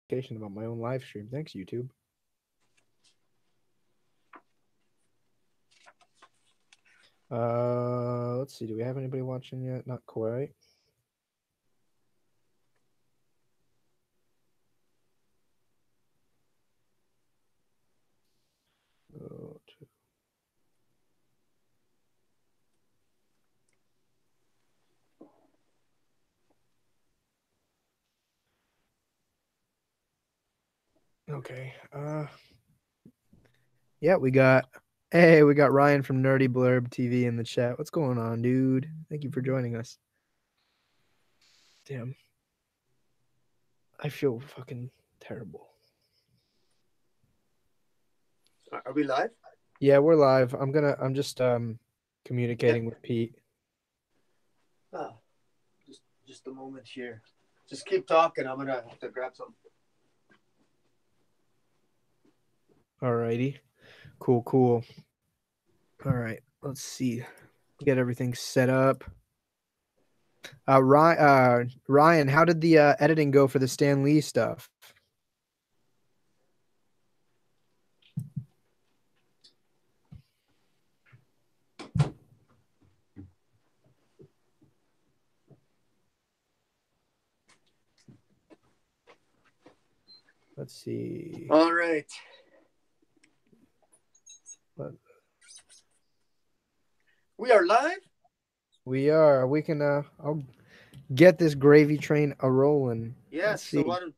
notification about my own live stream. Thanks, YouTube. Let's see. Do we have anybody watching yet? Not quite. Oh, okay. Yeah, we got Ryan from Nerdy Blurb TV in the chat. What's going on, dude? Thank you for joining us. Damn. I feel fucking terrible. Are we live? Yeah, we're live. I'm just communicating with Pete. Oh, just a moment here. Just keep talking. I'm gonna have to grab something. Alrighty. Cool. All right. Let's see. Get everything set up. Ryan, how did the editing go for the Stan Lee stuff? Let's see. All right. We are live. We are. We can. I'll get this gravy train a rolling. Yes. So why don't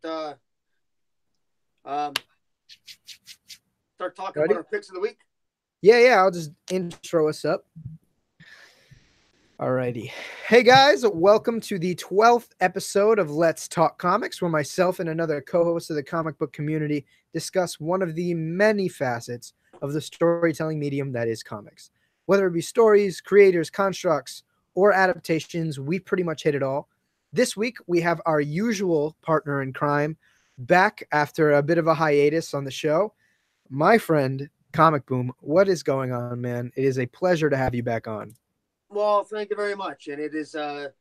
start talking about our picks of the week? Yeah. I'll just intro us up. Alrighty. Hey guys, welcome to the 12th episode of Let's Talk Comics, where myself and another co-host of the comic book community discuss one of the many facets of the storytelling medium that is comics. Whether it be stories, creators, constructs, or adaptations, we pretty much hit it all. This week, we have our usual partner in crime back after a bit of a hiatus on the show. My friend, ComicBoom, what is going on, man? It is a pleasure to have you back on. Well, thank you very much, and it is a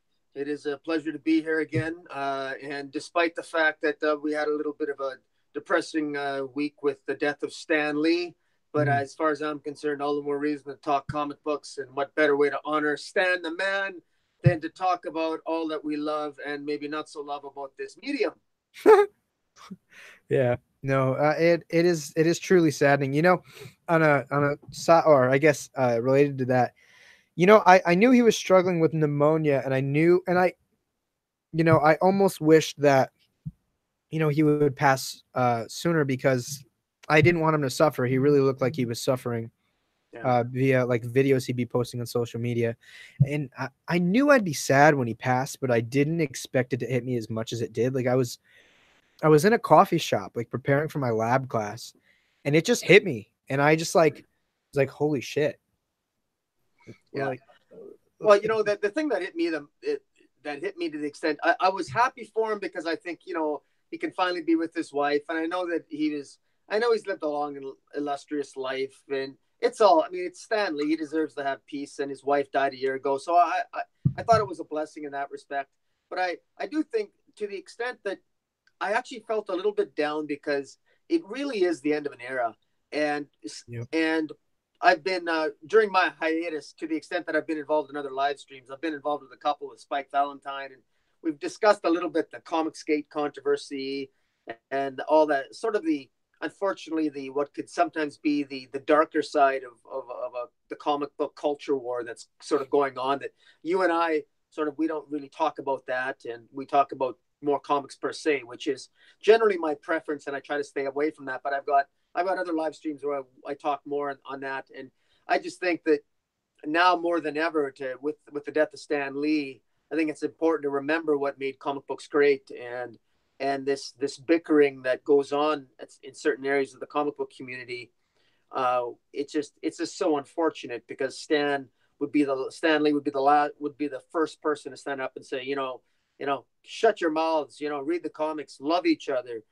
pleasure to be here again. And despite the fact that we had a little bit of a depressing week with the death of Stan Lee, but as far as I'm concerned, all the more reason to talk comic books, and what better way to honor Stan the man than to talk about all that we love and maybe not so love about this medium. Yeah. No, it is truly saddening. You know, on a or I guess related to that, you know, I knew he was struggling with pneumonia, and I almost wished that, you know, he would pass sooner, because I didn't want him to suffer. He really looked like he was suffering via like videos he'd be posting on social media. And I knew I'd be sad when he passed, but I didn't expect it to hit me as much as it did. Like I was in a coffee shop, like preparing for my lab class, and it just hit me. And I just was like, holy shit. Yeah. Well, you know, the thing that hit me, that hit me to the extent I was happy for him, because I think, you know, he can finally be with his wife. And I know he's lived a long and illustrious life, and it's Stan Lee. He deserves to have peace, and his wife died a year ago. So I thought it was a blessing in that respect. But I do think, to the extent that I actually felt a little bit down, because it really is the end of an era. And I've been during my hiatus, to the extent that I've been involved in other live streams. I've been involved with a couple with Spike Valentine, and we've discussed a little bit the Comicsgate controversy and all that, sort of unfortunately the what could sometimes be the darker side of the comic book culture war that's sort of going on. That you and I we don't really talk about that, and we talk about more comics per se, which is generally my preference, and I try to stay away from that. But I've got other live streams where I talk more on that, and I just think that now more than ever, with the death of Stan Lee, I think it's important to remember what made comic books great, and this bickering that goes on in certain areas of the comic book community. It's just so unfortunate, because Stan Lee would be the first person to stand up and say, shut your mouths, read the comics, love each other,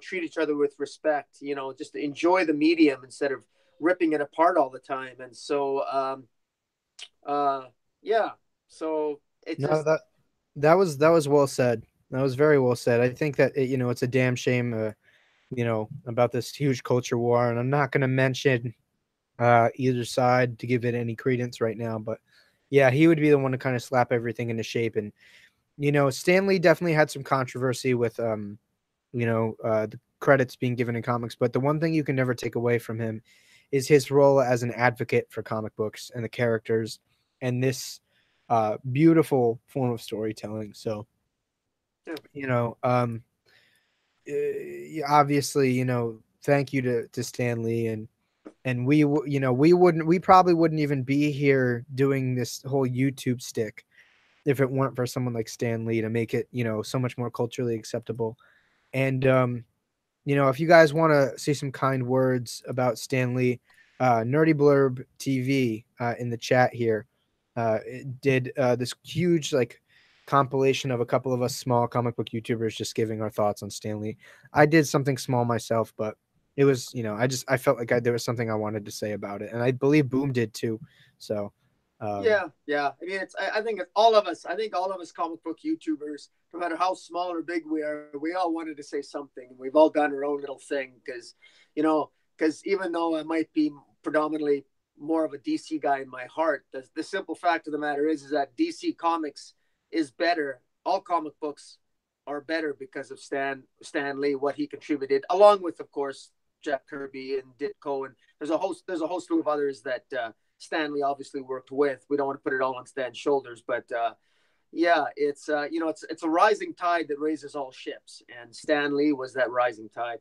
treat each other with respect, just enjoy the medium instead of ripping it apart all the time. And so, so it's that was well said. That was very well said. I think that it's a damn shame, about this huge culture war, and I'm not going to mention either side to give it any credence right now. But yeah, he would be the one to kind of slap everything into shape. And Stan Lee definitely had some controversy with the credits being given in comics. But the one thing you can never take away from him is his role as an advocate for comic books and the characters and this beautiful form of storytelling. So Yeah. you know, obviously, thank you to Stan Lee, and we probably wouldn't even be here doing this whole YouTube stick if it weren't for someone like Stan Lee to make it, so much more culturally acceptable. And if you guys want to see some kind words about Stan Lee, Nerdy Blurb TV in the chat here it did this huge compilation of a couple of us small comic book YouTubers just giving our thoughts on Stan Lee. I did something small myself, but it was I felt like there was something I wanted to say about it, and I believe Boom did too. So Yeah. I mean, I think it's all of us. I think all of us comic book YouTubers, no matter how small or big we are, we all wanted to say something. We've all done our own little thing because even though I might be predominantly more of a DC guy in my heart, the simple fact of the matter is that DC Comics is better. All comic books are better because of Stan Lee, what he contributed, along with, of course, Jack Kirby and Ditko, and there's a host of others that Stanley obviously worked with. We don't want to put it all on Stan's shoulders, but yeah, it's it's a rising tide that raises all ships, and Stan Lee was that rising tide.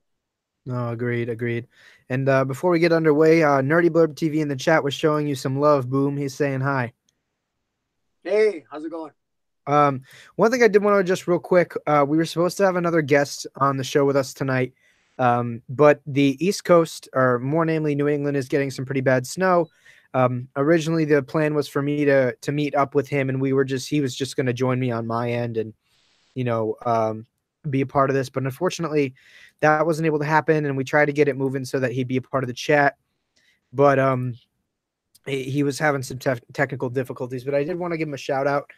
no, agreed. And before we get underway, Nerdy Blurb TV in the chat was showing you some love. Boom, he's saying hi. Hey, how's it going? One thing I did want to just real quick, we were supposed to have another guest on the show with us tonight, but the East Coast, or more namely New England, is getting some pretty bad snow. Originally, the plan was for me to meet up with him, and he was just going to join me on my end and be a part of this. But unfortunately, that wasn't able to happen, and we tried to get it moving so that he'd be a part of the chat. But he was having some technical difficulties, but I did want to give him a shout out.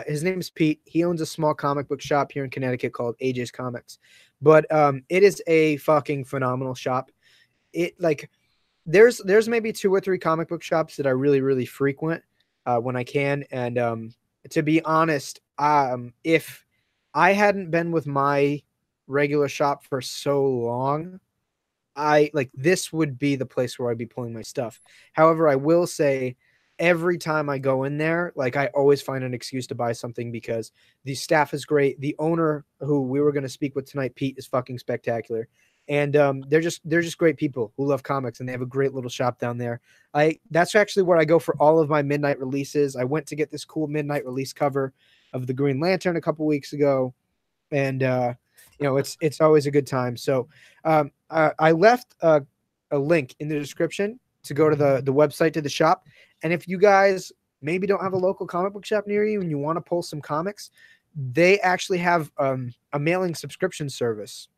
His name is Pete. He owns a small comic book shop here in Connecticut called AJ's Comics, but it is a fucking phenomenal shop. There's maybe 2 or 3 comic book shops that I really frequent when I can, and to be honest, if I hadn't been with my regular shop for so long, this would be the place where I'd be pulling my stuff. However, I will say every time I go in there, I always find an excuse to buy something because the staff is great. The owner, who we were going to speak with tonight, Pete, is fucking spectacular. And they're just great people who love comics, and they have a great little shop down there. That's actually where I go for all of my midnight releases. I went to get this cool midnight release cover of the Green Lantern a couple weeks ago, and it's always a good time. So I left a link in the description to go to the website to the shop, and if you guys maybe don't have a local comic book shop near you and you want to pull some comics, they actually have a mailing subscription service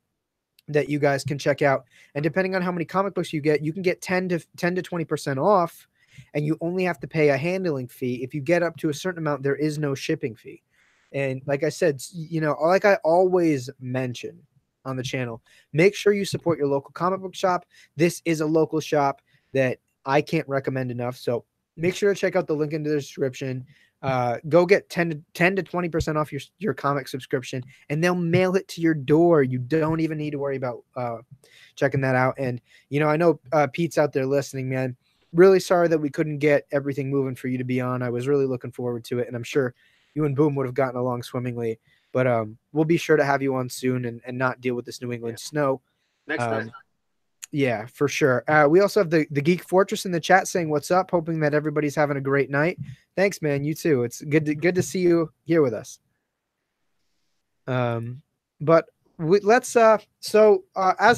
that you guys can check out, and depending on how many comic books you can get 10 to 20% off, and you only have to pay a handling fee. If you get up to a certain amount, there is no shipping fee. And like I said, like I always mention on the channel, make sure you support your local comic book shop. This is a local shop that I can't recommend enough. So make sure to check out the link in the description. Go get 10 to 20% off your comic subscription, and they'll mail it to your door. You don't even need to worry about checking that out. And I know Pete's out there listening, man. Really sorry that we couldn't get everything moving for you to be on. I was really looking forward to it, and I'm sure you and Boom would have gotten along swimmingly. But we'll be sure to have you on soon and not deal with this New England snow. Next time. Yeah, for sure. We also have the Geek Fortress in the chat saying what's up, hoping that everybody's having a great night. Thanks, man. You too. It's good to see you here with us. But let's as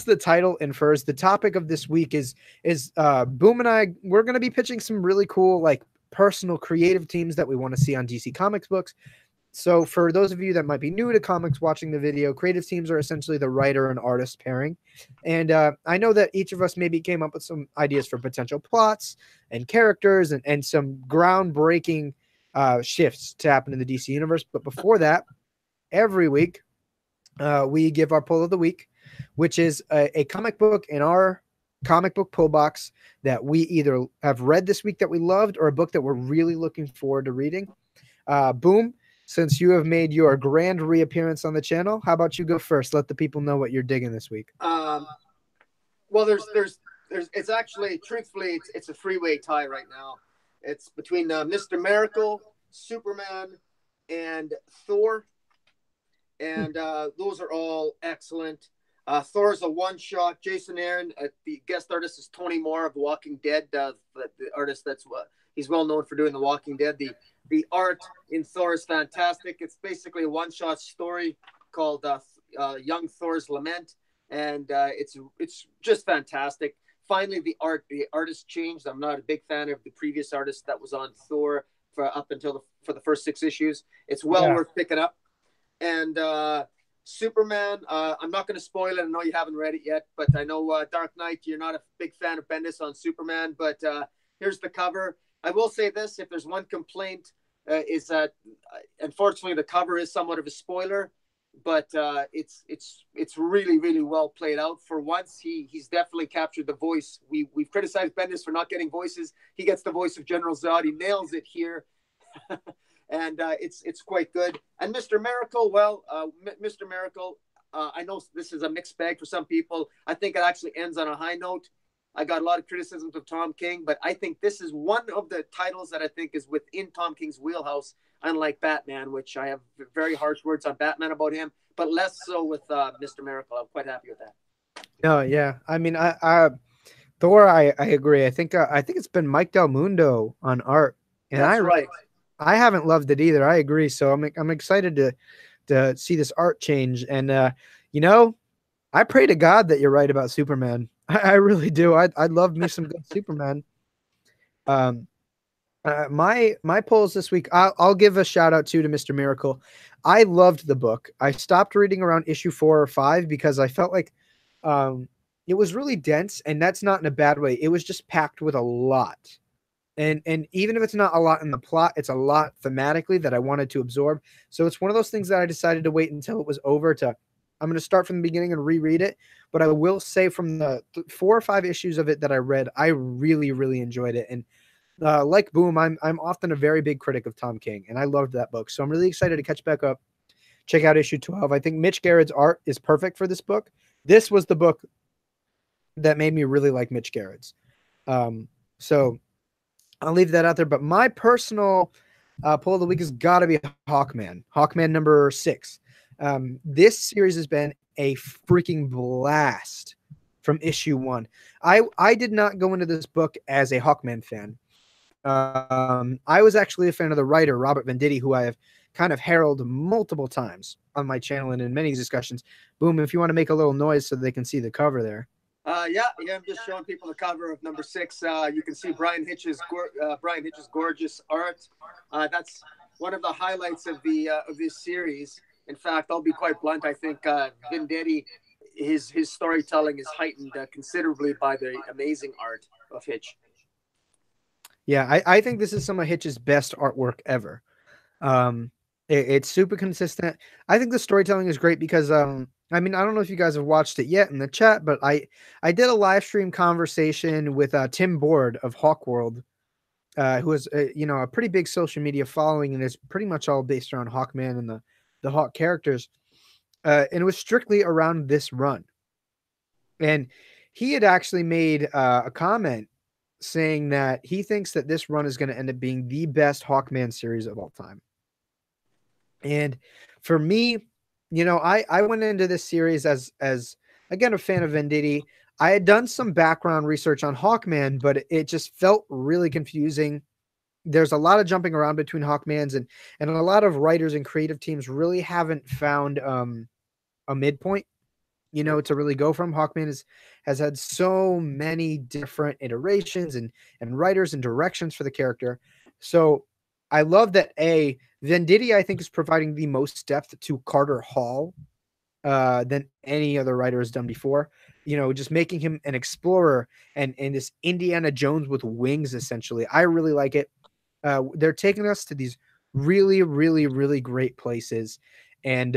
the title infers, the topic of this week is Boom and I, we're going to be pitching some really cool personal creative teams that we want to see on DC Comics books. So for those of you that might be new to comics watching the video, creative teams are essentially the writer and artist pairing. And I know that each of us maybe came up with some ideas for potential plots and characters and some groundbreaking shifts to happen in the DC universe. But before that, every week we give our pull of the week, which is a comic book in our comic book pull box that we either have read this week that we loved or a book that we're really looking forward to reading. Boom, since you have made your grand reappearance on the channel, how about you go first? Let the people know what you're digging this week. Well, there's. It's actually, truthfully, it's a freeway tie right now. It's between Mr. Miracle, Superman, and Thor, and those are all excellent. Thor's a one shot. Jason Aaron, the guest artist is Tony Moore of The Walking Dead, the artist that's what he's well known for doing The Walking Dead. The art in Thor is fantastic. It's basically a one shot story called Young Thor's Lament, and it's just fantastic. Finally, the artist changed. I'm not a big fan of the previous artist that was on Thor for the first 6 issues. It's well worth picking up. And Superman, I'm not going to spoil it. I know you haven't read it yet, but I know Dark Knight, you're not a big fan of Bendis on Superman, but here's the cover. I will say this, if there's one complaint, is that unfortunately the cover is somewhat of a spoiler, but it's really, really well played out. For once, he's definitely captured the voice. We've criticized Bendis for not getting voices. He gets the voice of General Zod. He nails it here. And it's quite good. And Mr. Miracle, well, Mr. Miracle, I know this is a mixed bag for some people. I think it actually ends on a high note. I got a lot of criticisms of Tom King, but I think this is one of the titles that I think is within Tom King's wheelhouse, unlike Batman, which I have very harsh words on Batman about him, but less so with Mr. Miracle. I'm quite happy with that. Oh yeah, I mean, Thor, I agree. I think it's been Mike Del Mundo on art, and That's right. I haven't loved it either. I agree. So I'm excited to see this art change. And you know, I pray to God that you're right about Superman. I really do. I'd love me some good Superman. My polls this week, I'll give a shout out to Mr. Miracle. I loved the book. I stopped reading around issue 4 or 5 because I felt like it was really dense, and that's not in a bad way. It was just packed with a lot. And even if it's not a lot in the plot, it's a lot thematically that I wanted to absorb. So it's one of those things that I decided to wait until it was over I'm going to start from the beginning and reread it. But I will say from the 4 or 5 issues of it that I read, I really, really enjoyed it. And like Boom, I'm often a very big critic of Tom King, and I loved that book. So I'm really excited to catch back up, check out issue 12. I think Mitch Garrett's art is perfect for this book. This was the book that made me really like Mitch Garrett's. So I'll leave that out there. But my personal pull of the week has got to be Hawkman. Hawkman number 6. This series has been a freaking blast from issue 1. I did not go into this book as a Hawkman fan. I was actually a fan of the writer, Robert Venditti, who I have kind of heralded multiple times on my channel and in many discussions. Boom, if you want to make a little noise so they can see the cover there. Yeah, I'm just showing people the cover of number 6. You can see Brian Hitch's gorgeous art. That's one of the highlights of this series. In fact, I'll be quite blunt. I think Venditti, his storytelling is heightened considerably by the amazing art of Hitch. Yeah, I think this is some of Hitch's best artwork ever. It's super consistent. I think the storytelling is great because I mean, I don't know if you guys have watched it yet in the chat, but I did a live stream conversation with Tim Board of Hawkworld, who has a pretty big social media following, and it's pretty much all based around Hawkman and the Hawk characters. And it was strictly around this run. And he had actually made a comment saying that he thinks that this run is going to end up being the best Hawkman series of all time. And for me, I went into this series as again a fan of Venditti. I had done some background research on Hawkman, but it just felt really confusing. There's a lot of jumping around between Hawkmans, and a lot of writers and creative teams really haven't found a midpoint, to really go from. Hawkman has had so many different iterations and writers and directions for the character. So I love that Venditti, I think, is providing the most depth to Carter Hall than any other writer has done before. Just making him an explorer and this Indiana Jones with wings, essentially. I really like it. They're taking us to these really, really, really great places. And,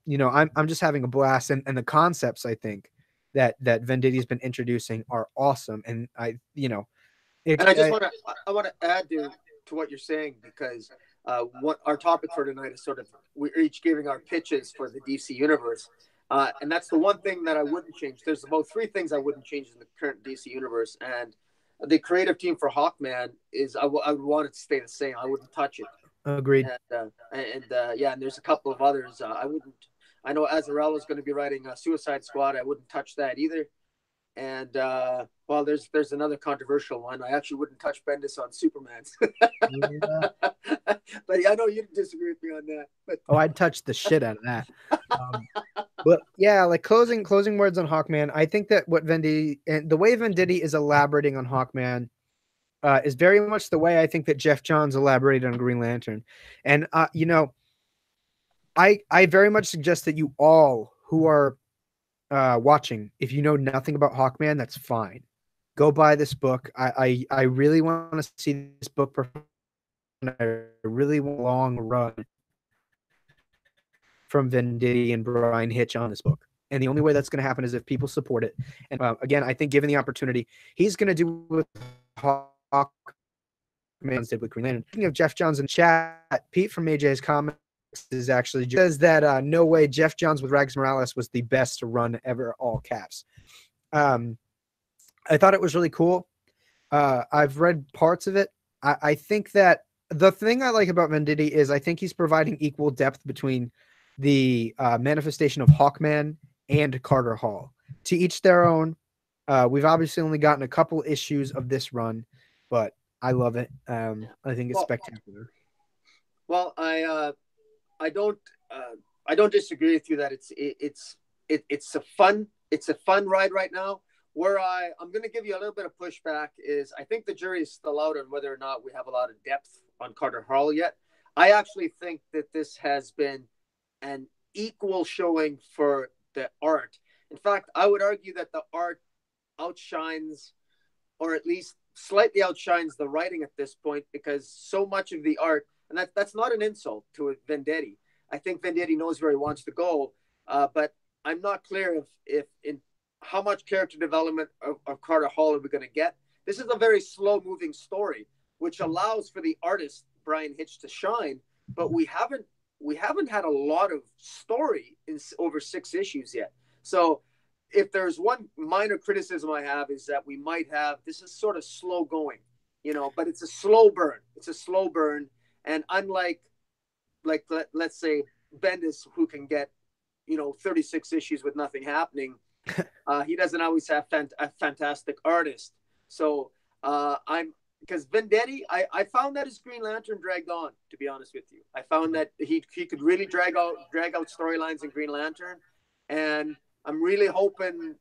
I'm just having a blast, and the concepts I think that Venditti's been introducing are awesome, and it And I just want to I want to add to what you're saying, because what our topic for tonight is sort of, we're each giving our pitches for the DC universe, and that's the one thing that I wouldn't change. There's about three things I wouldn't change in the current DC universe, and the creative team for Hawkman is I would want it to stay the same. I wouldn't touch it. agreed. Yeah, and there's a couple of others I wouldn't. I know Azarello is going to be writing Suicide Squad. I wouldn't touch that either. And well, there's another controversial one. I actually wouldn't touch Bendis on Superman. Yeah. But I know you disagree with me on that. But I'd touch the shit out of that. But yeah, like closing words on Hawkman. I think that what Venditti and the way Venditti is elaborating on Hawkman is very much the way I think that Jeff Johns elaborated on Green Lantern. And I very much suggest that you all who are watching, if you know nothing about Hawkman, that's fine. Go buy this book. I really want to see this book perform a really long run from Venditti and Brian Hitch on this book. And the only way that's going to happen is if people support it. And again, I think given the opportunity, he's going to do what Hawkman did with Green Lantern. Speaking of Jeff Johns in chat, Pete from AJ's Comics is actually says that no way Jeff Johns with Rags Morales was the best run ever, all caps. I thought it was really cool. I've read parts of it. I think that the thing I like about Venditti is I think he's providing equal depth between the manifestation of Hawkman and Carter Hall. To each their own. We've obviously only gotten a couple issues of this run, but I love it. I think it's spectacular. Well, I don't disagree with you that it's a fun ride right now. Where I'm going to give you a little bit of pushback is I think the jury is still out on whether or not we have a lot of depth on Carter Hall yet. I actually think that this has been an equal showing for the art. In fact, I would argue that the art outshines, or at least slightly outshines, the writing at this point, because so much of the art, and that's not an insult to Venditti. I think Venditti knows where he wants to go, but I'm not clear if in how much character development of Carter Hall are we going to get. This is a very slow-moving story, which allows for the artist Brian Hitch to shine, but we haven't had a lot of story in over 6 issues yet. So if there's one minor criticism I have is that we might have, this is sort of slow going, but it's a slow burn. It's a slow burn. And unlike, let's say Bendis, who can get, 36 issues with nothing happening, he doesn't always have a fantastic artist. So because Venditti, I found that his Green Lantern dragged on, to be honest with you. I found that he could really drag out storylines in Green Lantern, and I'm really hoping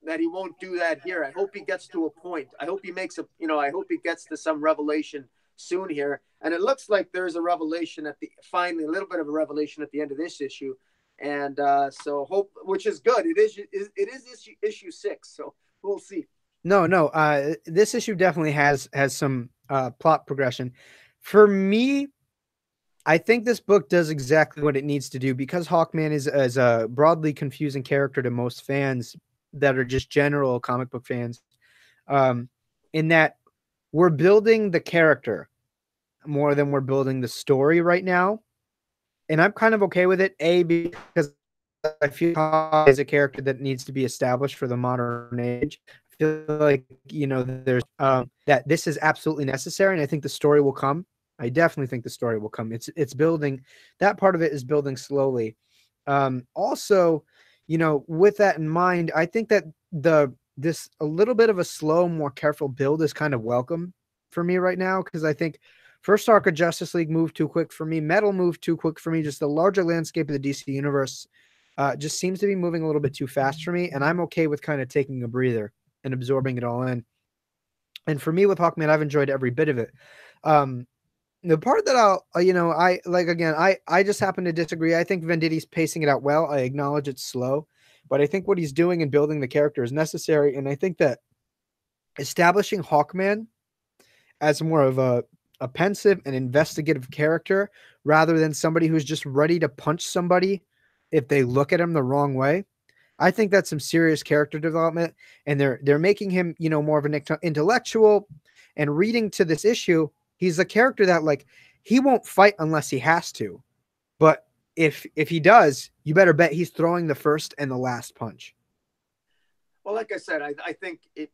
that he won't do that here. I hope he gets to a point. I hope he makes I hope he gets to some revelation soon here. And it looks like there's a revelation finally a little bit of a revelation at the end of this issue. And so hope, which is good. It is issue 6. So we'll see. No. This issue definitely has some plot progression. For me, I think this book does exactly what it needs to do, because Hawkman is a broadly confusing character to most fans that are just general comic book fans, in that we're building the character more than we're building the story right now. And I'm kind of okay with it, because I feel Hawkman is a character that needs to be established for the modern age. I feel like, there's that this is absolutely necessary, and I think the story will come. I definitely think the story will come. It's building. That part of it is building slowly. Also, with that in mind, I think that this a little bit of a slow, more careful build is kind of welcome for me right now, because I think first arc of Justice League moved too quick for me. Metal moved too quick for me. Just the larger landscape of the DC universe just seems to be moving a little bit too fast for me, and I'm okay with kind of taking a breather and absorbing it all in. And for me with Hawkman, I've enjoyed every bit of it. The part that I like, again, I just happen to disagree. I think Venditti's pacing it out well. I acknowledge it's slow, but I think what he's doing in building the character is necessary. And I think that establishing Hawkman as more of a pensive and investigative character, rather than somebody who's just ready to punch somebody if they look at him the wrong way. I think that's some serious character development, and they're making him, you know, more of an intellectual. And reading to this issue, he's a character that like he won't fight unless he has to. But if he does, you better bet he's throwing the first and the last punch. Well, like I said, I think if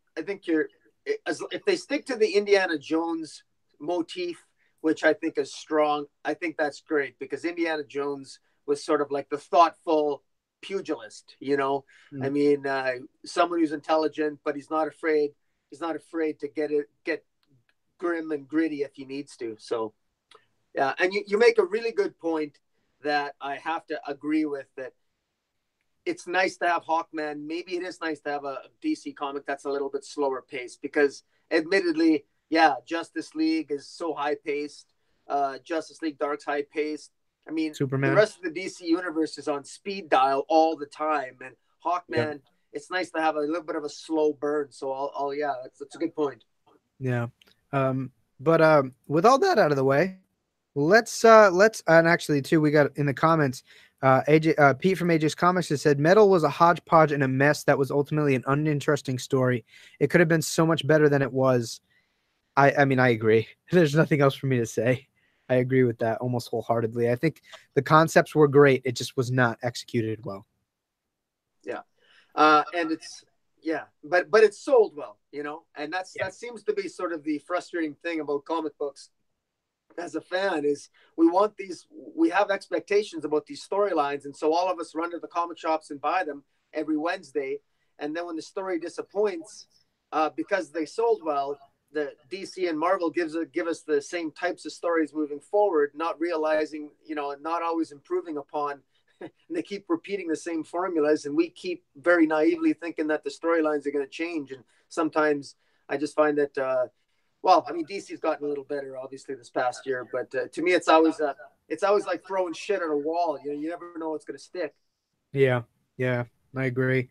they stick to the Indiana Jones motif, which I think is strong, I think that's great because Indiana Jones was sort of like the thoughtful pugilist, you know. I mean, someone who's intelligent, but he's not afraid. He's not afraid to get grim and gritty if he needs to. So, yeah, and you make a really good point that I have to agree with, that it's nice to have Hawkman. Maybe it is nice to have a DC comic that's a little bit slower paced because, admittedly, yeah, Justice League is so high paced. Justice League Dark's high paced. I mean, Superman. The rest of the DC universe is on speed dial all the time, and Hawkman, it's nice to have a little bit of a slow burn. So, yeah, that's a good point. Yeah. But with all that out of the way, let's and actually too, we got in the comments, Pete from AJ's Comics has said Metal was a hodgepodge and a mess that was ultimately an uninteresting story. It could have been so much better than it was. I mean, I agree. There's nothing else for me to say. I agree with that almost wholeheartedly. I think the concepts were great. It just was not executed well. Yeah. And but it's sold well, you know, and that seems to be sort of the frustrating thing about comic books as a fan is we have expectations about these storylines. And so all of us run to the comic shops and buy them every Wednesday. And then when the story disappoints, because they sold well, the DC and Marvel give us the same types of stories moving forward, not realizing, you know, and not always improving upon. And they keep repeating the same formulas, and we keep very naively thinking that the storylines are going to change. And sometimes I just find that, I mean, DC's gotten a little better, obviously, this past year, but to me, it's always like throwing shit at a wall. You know, you never know what's going to stick. Yeah, I agree.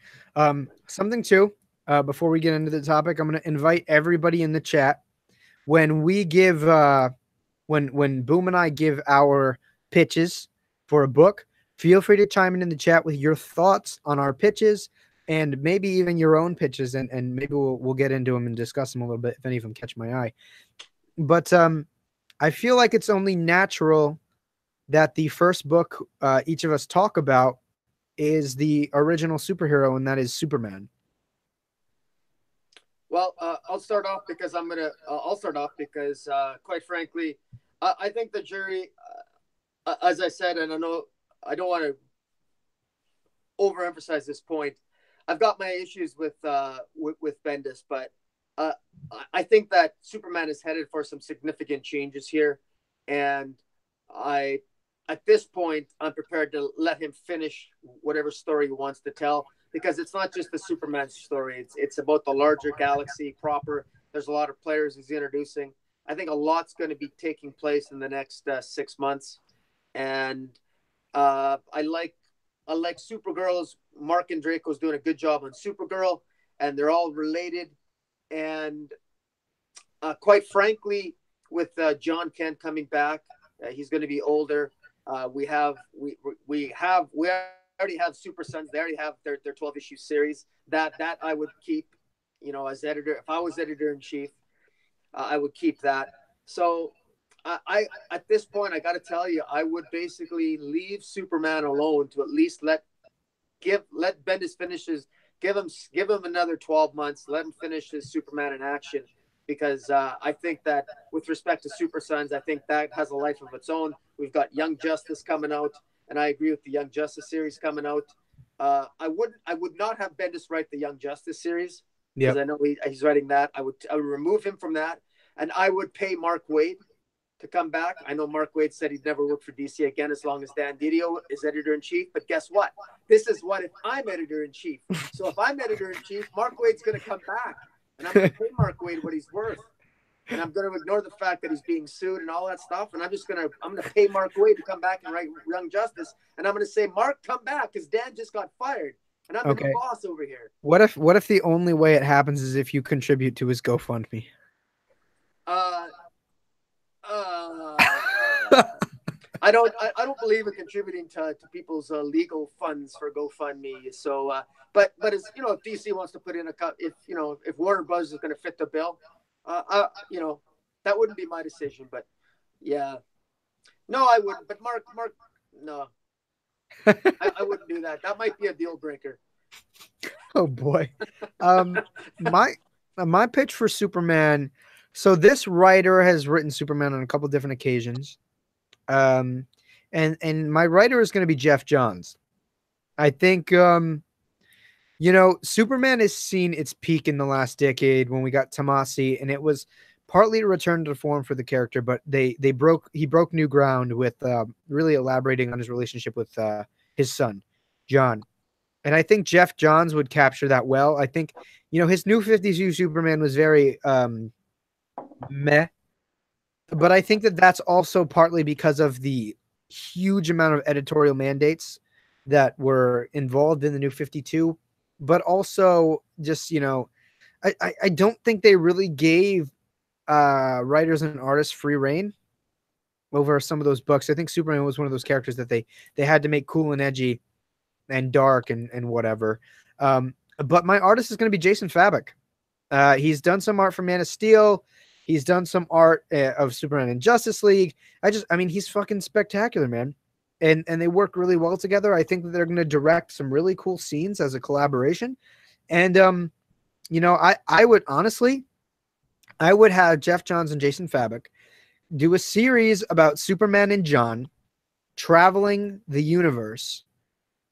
Something too. Before we get into the topic, I'm going to invite everybody in the chat when we give when Boom and I give our pitches for a book. Feel free to chime in the chat with your thoughts on our pitches and maybe even your own pitches, and maybe we'll get into them and discuss them a little bit if any of them catch my eye. But I feel like it's only natural that the first book each of us talk about is the original superhero, and that is Superman. Well, I'll start off because quite frankly, I think the jury, as I said, and I know I don't want to overemphasize this point. I've got my issues with Bendis, but I think that Superman is headed for some significant changes here, and at this point, I'm prepared to let him finish whatever story he wants to tell, because it's not just the Superman story. It's about the larger galaxy proper. There's a lot of players he's introducing. I think a lot's going to be taking place in the next 6 months, and I like Supergirl's. Mark and Draco's doing a good job on Supergirl, and they're all related. And quite frankly, with John Kent coming back, he's going to be older. We already have Super Sons. They already have their 12-issue series. That I would keep, you know, as editor. If I was editor in chief, I would keep that. So I at this point, I got to tell you, I would basically leave Superman alone to at least let Bendis finish his. Give him another 12 months. Let him finish his Superman in action, because I think that with respect to Super Sons, I think that has a life of its own. We've got Young Justice coming out, and I agree with the Young Justice series coming out. I would not have Bendis write the Young Justice series, because I know he's writing that. I would remove him from that, and I would pay Mark Waid to come back. I know Mark Waid said he'd never work for DC again as long as Dan Didio is editor-in-chief, but guess what? This is what if I'm editor-in-chief. So if I'm editor-in-chief, Mark Waid's going to come back, and I'm going to pay Mark Waid what he's worth. And I'm going to ignore the fact that he's being sued and all that stuff, and I'm going to pay Mark Waid to come back and write Young Justice, and I'm going to say, Mark, come back, because Dan just got fired, and I'm the new boss over here. What if the only way it happens is if you contribute to his GoFundMe? I don't believe in contributing to people's legal funds for GoFundMe. So, but as you know, if DC wants to put in if Warner Bros is going to fit the bill, that wouldn't be my decision. But yeah, no, I wouldn't. But Mark, no, I wouldn't do that. That might be a deal breaker. Oh boy. My pitch for Superman. So this writer has written Superman on a couple different occasions. And my writer is going to be Jeff Johns. I think Superman has seen its peak in the last decade when we got Tomasi, and it was partly a return to form for the character, but he broke new ground with really elaborating on his relationship with his son, John. And I think Jeff Johns would capture that well. I think, his New 52 Superman was very meh, but I think that that's also partly because of the huge amount of editorial mandates that were involved in the New 52, but also just, I don't think they really gave writers and artists free reign over some of those books. I think Superman was one of those characters that they had to make cool and edgy and dark and whatever. But my artist is going to be Jason Fabok. He's done some art for Man of Steel. He's done some art of Superman and Justice League. He's fucking spectacular, man. And they work really well together. I think that they're going to direct some really cool scenes as a collaboration. And, I would honestly, I would have Jeff Johns and Jason Fabok do a series about Superman and John traveling the universe.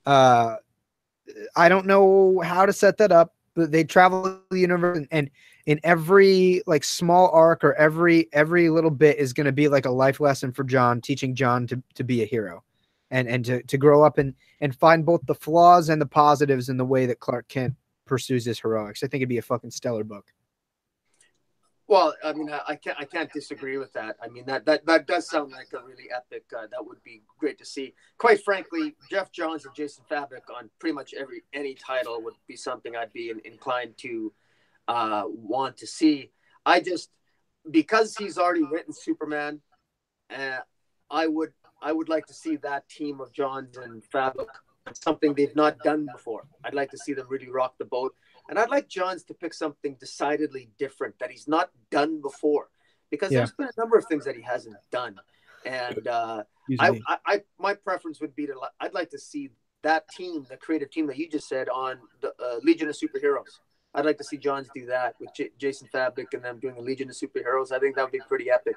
I don't know how to set that up, but they travel the universe, and in every like small arc or every little bit is going to be like a life lesson for John, teaching John to be a hero and to grow up and find both the flaws and the positives in the way that Clark Kent pursues his heroics. I think it'd be a fucking stellar book. Well, I can't disagree with that. That does sound like a really epic. That would be great to see. Quite frankly, Jeff Johns and Jason Fabok on pretty much any title would be something I'd be inclined to want to see. Because he's already written Superman, I would like to see that team of Johns and Fabok, something they've not done before. I'd like to see them really rock the boat. And I'd like Johns to pick something decidedly different that he's not done before, because there's been a number of things that he hasn't done. And my preference would be I'd like to see that team, the creative team that you just said, on the Legion of Superheroes. I'd like to see Johns do that with Jason Fabok and them doing a Legion of Superheroes. I think that would be pretty epic.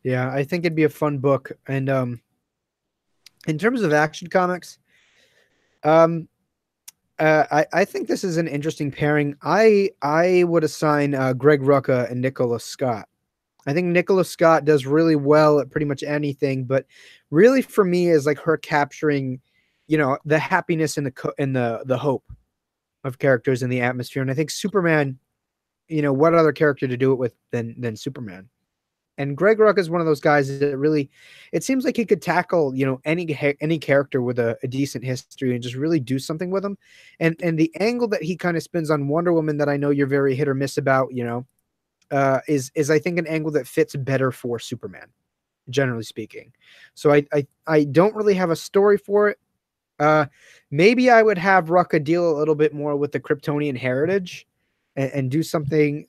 Yeah, I think it'd be a fun book. And in terms of Action Comics, I think this is an interesting pairing. I would assign Greg Rucka and Nicholas Scott. I think Nicholas Scott does really well at pretty much anything, but really for me is like her capturing, the happiness and the hope of characters in the atmosphere. And I think Superman, what other character to do it with than Superman? And Greg Rucka is one of those guys that really, it seems like he could tackle, any character with a decent history and just really do something with them. And the angle that he kind of spins on Wonder Woman that I know you're very hit or miss about, is I think an angle that fits better for Superman, generally speaking. So I don't really have a story for it. Maybe I would have Rucka deal a little bit more with the Kryptonian heritage and do something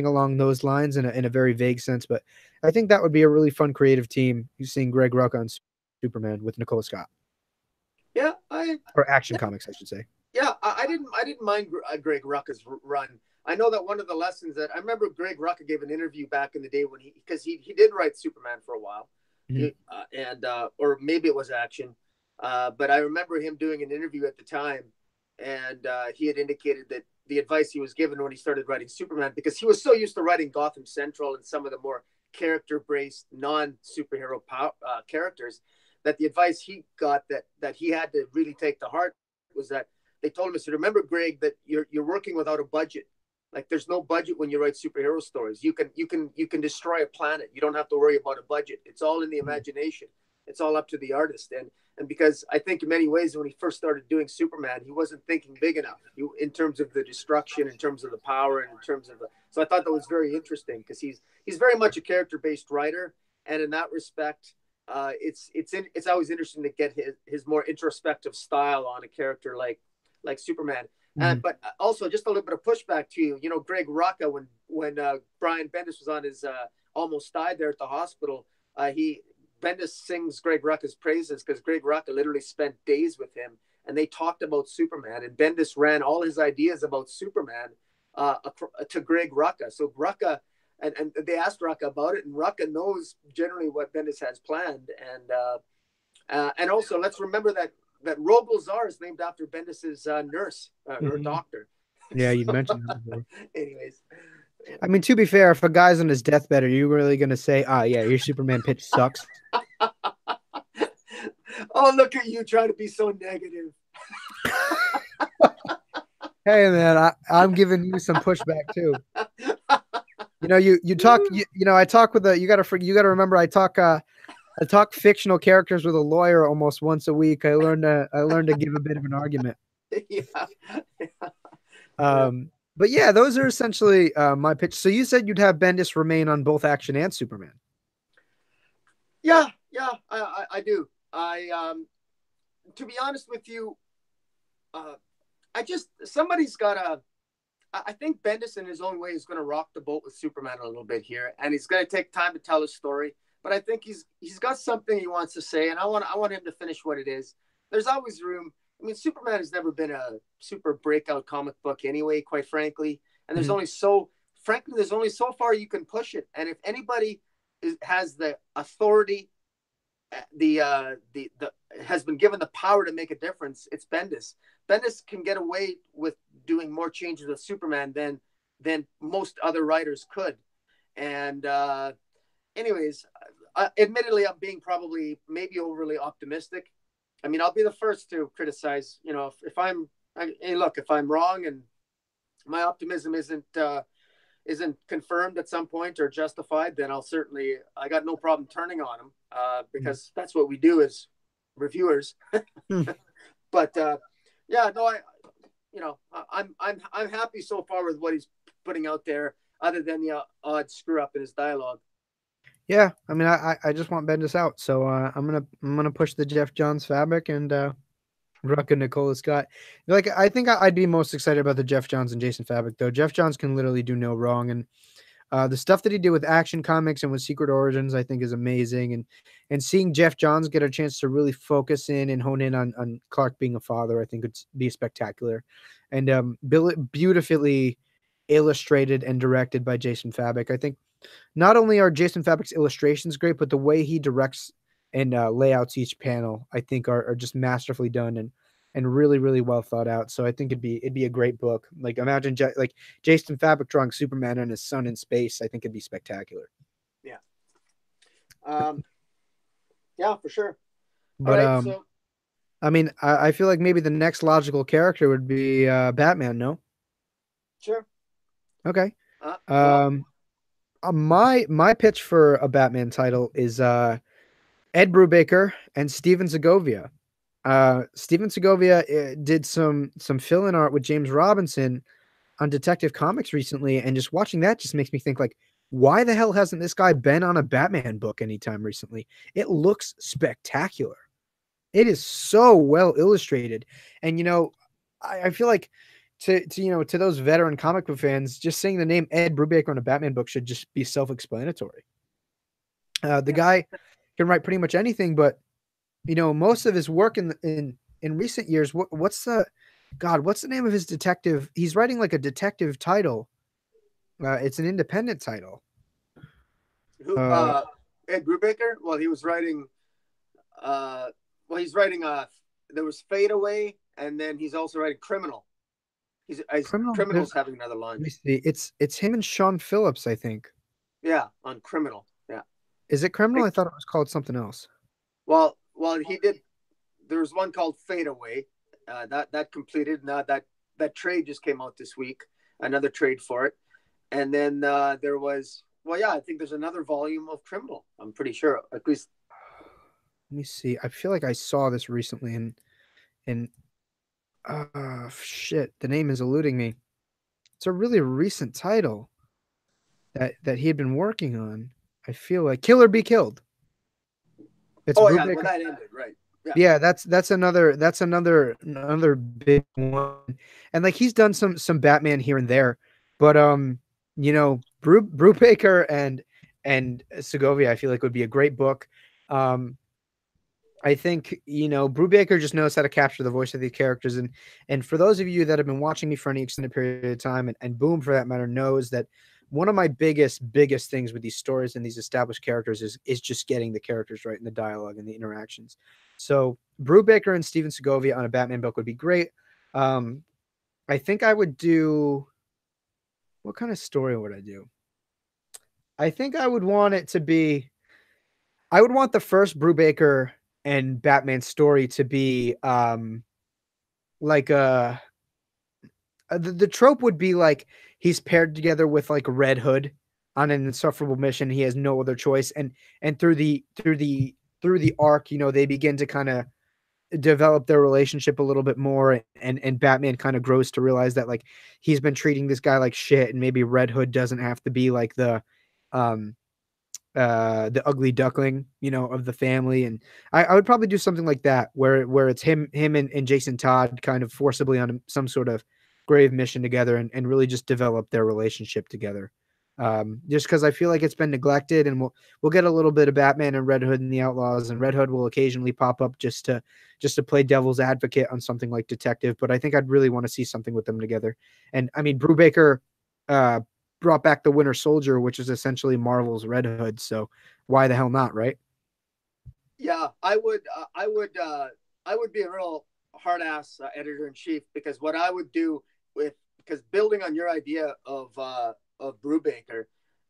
along those lines in a very vague sense. But I think that would be a really fun creative team. You've seen Greg Rucka on Superman with Nicola Scott. Yeah, or Action Comics, I should say. Yeah, I didn't mind Greg Rucka's run. I know that one of the lessons that I remember, Greg Rucka gave an interview back in the day because he did write Superman for a while, or maybe it was Action, but I remember him doing an interview at the time, and he had indicated that the advice he was given when he started writing Superman, because he was so used to writing Gotham Central and some of the more character-based non-superhero characters, that the advice he got that he had to really take to heart was that they told him, "So remember, Greg, that you're working without a budget. Like, there's no budget when you write superhero stories. You can destroy a planet. You don't have to worry about a budget. It's all in the imagination. It's all up to the artist." And because I think in many ways when he first started doing Superman, he wasn't thinking big enough in terms of the destruction, in terms of the power, and in terms of so I thought that was very interesting, because he's very much a character-based writer, and in that respect, it's always interesting to get his more introspective style on a character like Superman. Mhm. But also just a little bit of pushback to you know Greg Rucka when Brian Bendis was on his almost died there at the hospital. He Bendis sings Greg Rucka's praises because Greg Rucka literally spent days with him and they talked about Superman and Bendis ran all his ideas about Superman to Greg Rucka. So Rucka and they asked Rucka about it, and Rucka knows generally what Bendis has planned. And also let's remember that Rogol Zar is named after Bendis's nurse or Mhm. doctor. Yeah, you'd So, mentioned that before. anyways, I mean, to be fair, if a guy's on his deathbed, are you really gonna say, "Ah, yeah, your Superman pitch sucks"? oh look at you trying to be so negative. Hey, man, I'm giving you some pushback too. You know, you talk, you know, I talk with a. You gotta remember, I talk fictional characters with a lawyer almost once a week. I learned to give a bit of an argument. yeah, yeah, But yeah, those are essentially my pitch. So you said you'd have Bendis remain on both Action and Superman. yeah. I do. To be honest with you, uh, I just somebody's got to. I think Bendis in his own way is going to rock the boat with Superman a little bit here, and he's going to take time to tell his story. But I think he's got something he wants to say, and I want him to finish what it is. There's always room. I mean, Superman has never been a super breakout comic book anyway, quite frankly. And Mhm. there's only so far you can push it. And if anybody has the authority, the has been given the power to make a difference, it's Bendis. Bendis can get away with doing more changes with Superman than most other writers could. And anyways, admittedly, I'm being probably maybe overly optimistic. I mean, I'll be the first to criticize. You know, if hey, look, if I'm wrong and my optimism isn't confirmed at some point or justified, then I got no problem turning on him because that's what we do as reviewers. Mhm. But yeah, no, I'm happy so far with what he's putting out there, other than the odd screw up in his dialogue. Yeah, I mean, I just want Bendis out, so I'm gonna push the Jeff Johns fabric and Rucka Nicola Scott. Like, I think I'd be most excited about the Jeff Johns and Jason Fabric though. Jeff Johns can literally do no wrong, and the stuff that he did with Action Comics and with Secret Origins, I think, is amazing. And seeing Jeff Johns get a chance to really focus in and hone in on Clark being a father, I think would be spectacular. And beautifully illustrated and directed by Jason Fabric. I think not only are Jason Fabric's illustrations great, but the way he directs and layouts each panel, I think, are just masterfully done and really well thought out. So I think it'd be a great book. Like imagine like Jason Fabric drawing Superman and his son in space. I think it'd be spectacular. Yeah. Um, yeah, for sure. All But right. So I mean, I feel like maybe the next logical character would be Batman. No, sure. okay. Go on. Um, my pitch for a Batman title is Ed Brubaker and Steven Segovia. Steven Segovia did some fill-in art with James Robinson on Detective Comics recently, and just watching that just makes me think like, why the hell hasn't this guy been on a Batman book anytime recently? It looks spectacular. It is so well illustrated, and you know, I feel like to you know to those veteran comic book fans, just saying the name Ed Brubaker on a Batman book should just be self-explanatory. The Yeah. guy can write pretty much anything, but you know, most of his work in recent years, what's the God, what's the name of his detective? He's writing like a detective title. It's an independent title. Who? Uh, Ed Brubaker. Well, he was writing. Uh, well, he's writing. There was Fade Away, and then he's also writing Criminal. Criminal. Criminal's having another Let me launch. see. It's him and Sean Phillips, I think. Yeah, on Criminal. Yeah. Is it Criminal? I thought it was called something else. Well, he did. There was one called Fade Away. That completed. Now that trade just came out this week. Another trade for it, and then there was. Well, yeah, I think there's another volume of Criminal. I'm pretty sure, at least. Let me see. I feel like I saw this recently, and shit, the name is eluding me. It's a really recent title that he had been working on. I feel like Kill or Be Killed. It's Oh yeah, well Brubaker. that ended right. Yeah, Yeah, that's another big one. And like he's done some Batman here and there, but Brubaker and Segovia I feel like would be a great book. Um I think, Brubaker just knows how to capture the voice of these characters. And for those of you that have been watching me for any extended period of time, and Boom for that matter, knows that one of my biggest things with these stories and these established characters is just getting the characters right and the dialogue and the interactions. So Brubaker and Steven Segovia on a Batman book would be great. Um, I think I would do what kind of story would I do? I think I would want it to be I would want the first Brubaker and Batman story to be like the trope would be like he's paired together with like Red Hood on an insufferable mission. He has no other choice, and through the arc, they begin to kind of develop their relationship a little bit more, and Batman kind of grows to realize that like he's been treating this guy like shit, and maybe Red Hood doesn't have to be like um the ugly duckling, of the family. And I would probably do something like that where it's him and Jason Todd kind of forcibly on some sort of grave mission together, and really just develop their relationship together. Just because I feel like it's been neglected, and we'll get a little bit of Batman and Red Hood and the Outlaws, and Red Hood will occasionally pop up just to play devil's advocate on something like Detective. But I think I'd really want to see something with them together. And I mean, Brubaker uh, brought back the Winter Soldier, which is essentially Marvel's Red Hood. So why the hell not, right? yeah. I would be a real hard ass editor in chief, because what I would do with because building on your idea of Brubaker,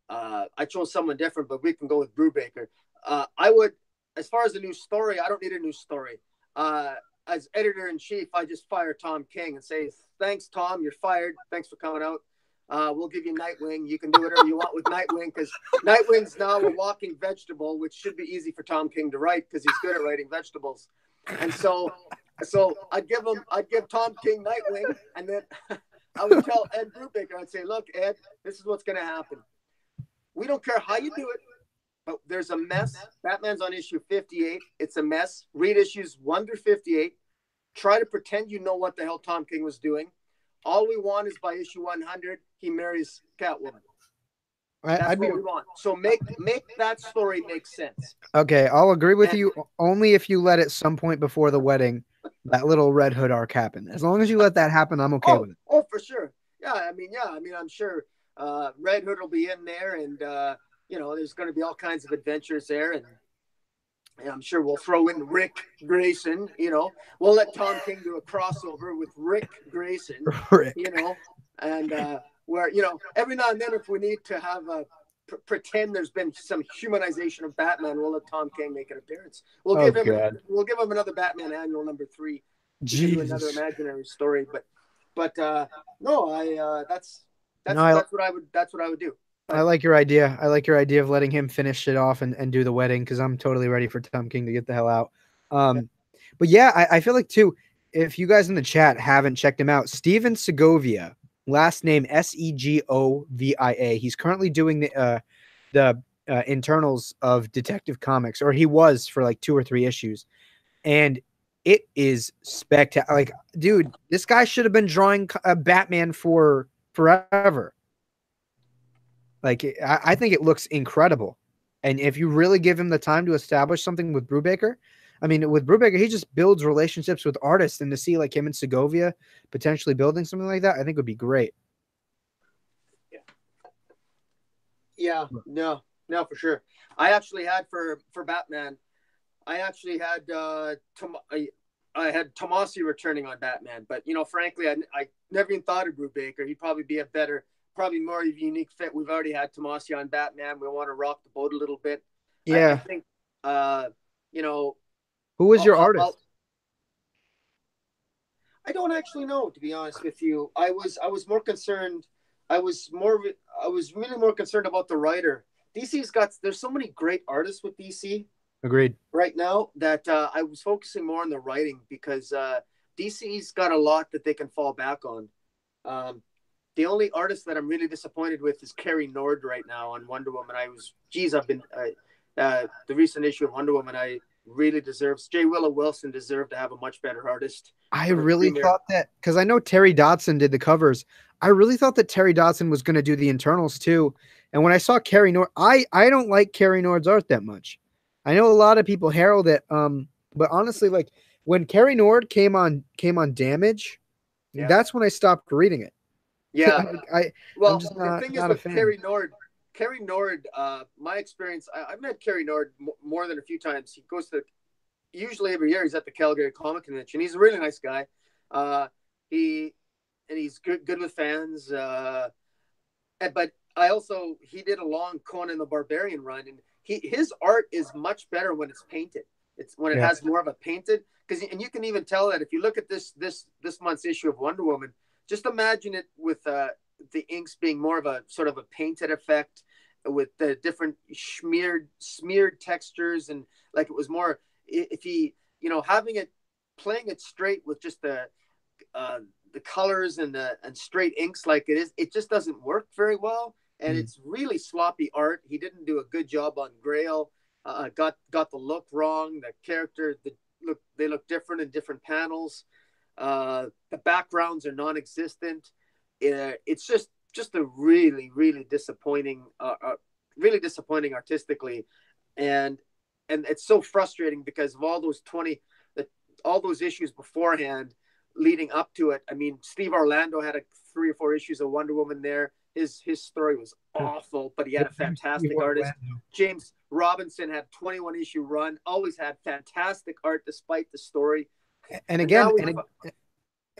I chose someone different, but we can go with Brubaker. I would, as far as a new story, I don't need a new story. As editor in chief, I just fire Tom King and say, "Thanks, Tom, you're fired. Thanks for coming out. We'll give you Nightwing. You can do whatever you want with Nightwing, because Nightwing's now a walking vegetable, which should be easy for Tom King to write because he's good at writing vegetables." And so I'd give Tom King Nightwing, and then I would tell Ed Brubaker, I'd say, "Look, Ed, this is what's going to happen. We don't care how you do it, but there's a mess. Batman's on issue 58. It's a mess. Read issues 1 through 58. Try to pretend you know what the hell Tom King was doing. All we want is by issue 100, he marries Catwoman. That's I'd be what we want. So make that story make sense." okay. I'll agree with And you only if you let it some point before the wedding that little Red Hood arc happen. As long as you let that happen, I'm okay with it. for sure. Yeah. I'm sure Red Hood will be in there, and there's going to be all kinds of adventures there, and I'm sure we'll throw in Rick Grayson. We'll let Tom King do a crossover with Rick Grayson. Rick. And where every now and then, if we need to have a pretend there's been some humanization of Batman, we'll let Tom King make an appearance. Oh God. We'll give him another Batman annual number 3. We can do another Jesus. imaginary story, but no, No, I, that's what I would do. I like your idea. I like your idea of letting him finish it off and do the wedding, because I'm totally ready for Tom King to get the hell out. But yeah, I feel like too, if you guys in the chat haven't checked him out, Steven Segovia, last name Segovia. He's currently doing the internals of Detective Comics, or he was for like 2 or 3 issues, and it is spectacular. Like, dude, this guy should have been drawing Batman for forever. Like, I think it looks incredible. And if you really give him the time to establish something with Brubaker, I mean, with Brubaker, he just builds relationships with artists, and to see like him and Segovia potentially building something like that, I think would be great. Yeah, no, for sure. I actually had for Batman, I actually had I had Tomasi returning on Batman, but frankly, I never even thought of Brubaker. He'd probably be probably more of a unique fit. We've already had Tomasi on Batman. We want to rock the boat a little bit. Yeah. I think who was your artist? I don't actually know, to be honest with you. I was more concerned. I was really more concerned about the writer. There's so many great artists with DC. Agreed. Right now that I was focusing more on the writing, because DC's got a lot that they can fall back on. The only artist that I'm really disappointed with is Kerry Nord right now on Wonder Woman. I've been the recent issue of Wonder Woman. I really deserves. J. Willow Wilson deserved to have a much better artist I for really premiere. thought that because I know Terry Dodson did the covers. I really thought that Terry Dodson was going to do the internals too. And when I saw Carrie Nord, I don't like Carrie Nord's art that much. I know a lot of people herald it, but honestly, like when Carrie Nord came on Damage, Yeah, that's when I stopped reading it. yeah. I I'm Well, just the not thing is not a with fan. Carrie Nord, my experience, I've met Carrie Nord more than a few times. He goes to usually every year. He's at the Calgary Comic Convention. He's a really nice guy. Uh, he he's good with fans. But he did a long Conan the Barbarian run, and his art is much better when it's painted. It's when it Yeah. has more of a painted, and you can even tell that if you look at this month's issue of Wonder Woman. Just imagine it with the inks being more of a sort of a painted effect with the different smeared textures, and like it was more if he having it playing it straight with just the colors and straight inks like it is, it just doesn't work very well, and Mm. it's really sloppy art. He didn't do a good job on Grail. Got the look wrong. The character, they look different in different panels. The backgrounds are non-existent. It's just a really disappointing, really disappointing artistically, and it's so frustrating because of all those issues beforehand leading up to it. I mean, Steve Orlando had 3 or 4 issues of Wonder Woman there. His story was awful, but he had a fantastic artist. James Robinson had 21 issue run, always had fantastic art despite the story. And And again, now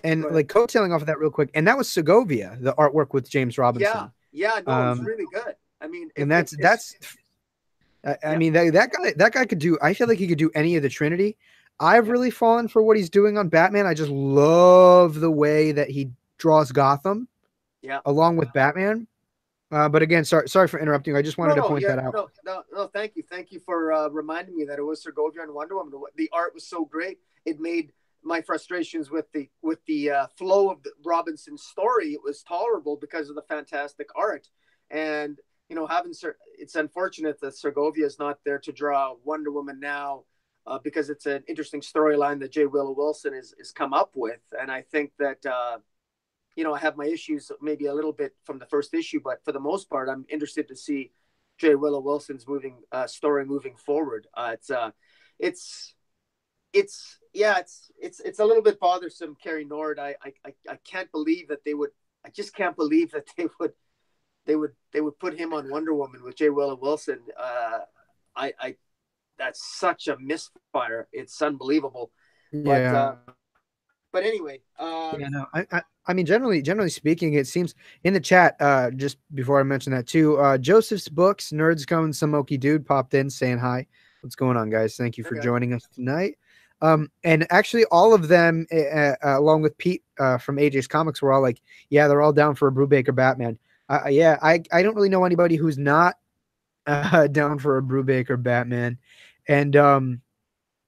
and like coattailing off of that real quick, and that was Segovia, the artwork with James Robinson. yeah, no, it was really good. I mean, And that's I mean that guy could do. I feel like he could do any of the Trinity. I've really fallen for what he's doing on Batman. I just love the way that he draws Gotham, along with Batman. But again, sorry for interrupting. I just wanted to point that out. No. Thank you for reminding me that it was Segovia and Wonder Woman. The art was so great; it made my frustrations with the flow of the Robinson story. It was tolerable because of the fantastic art. And it's unfortunate that Segovia is not there to draw Wonder Woman now. Because it's an interesting storyline that J. Willow Wilson is come up with, and I think that I have my issues maybe a little bit from the first issue, but for the most part, I'm interested to see J. Willow Wilson's story moving forward. It's a little bit bothersome. Carrie Nord, I can't believe that they would. I just can't believe that they would put him on Wonder Woman with J. Willow Wilson. That's such a misfire. It's unbelievable. Yeah. But anyway. Yeah, no. I mean, generally speaking, it seems in the chat. Just before I mention that too, Joseph's Books, Nerds Going Samoki Dude popped in saying hi. What's going on, guys? Thank you for joining us tonight. And actually, all of them, along with Pete from AJ's Comics, were all like, "Yeah, they're all down for a Brubaker Batman." Yeah, I don't really know anybody who's not down for a Brubaker Batman. And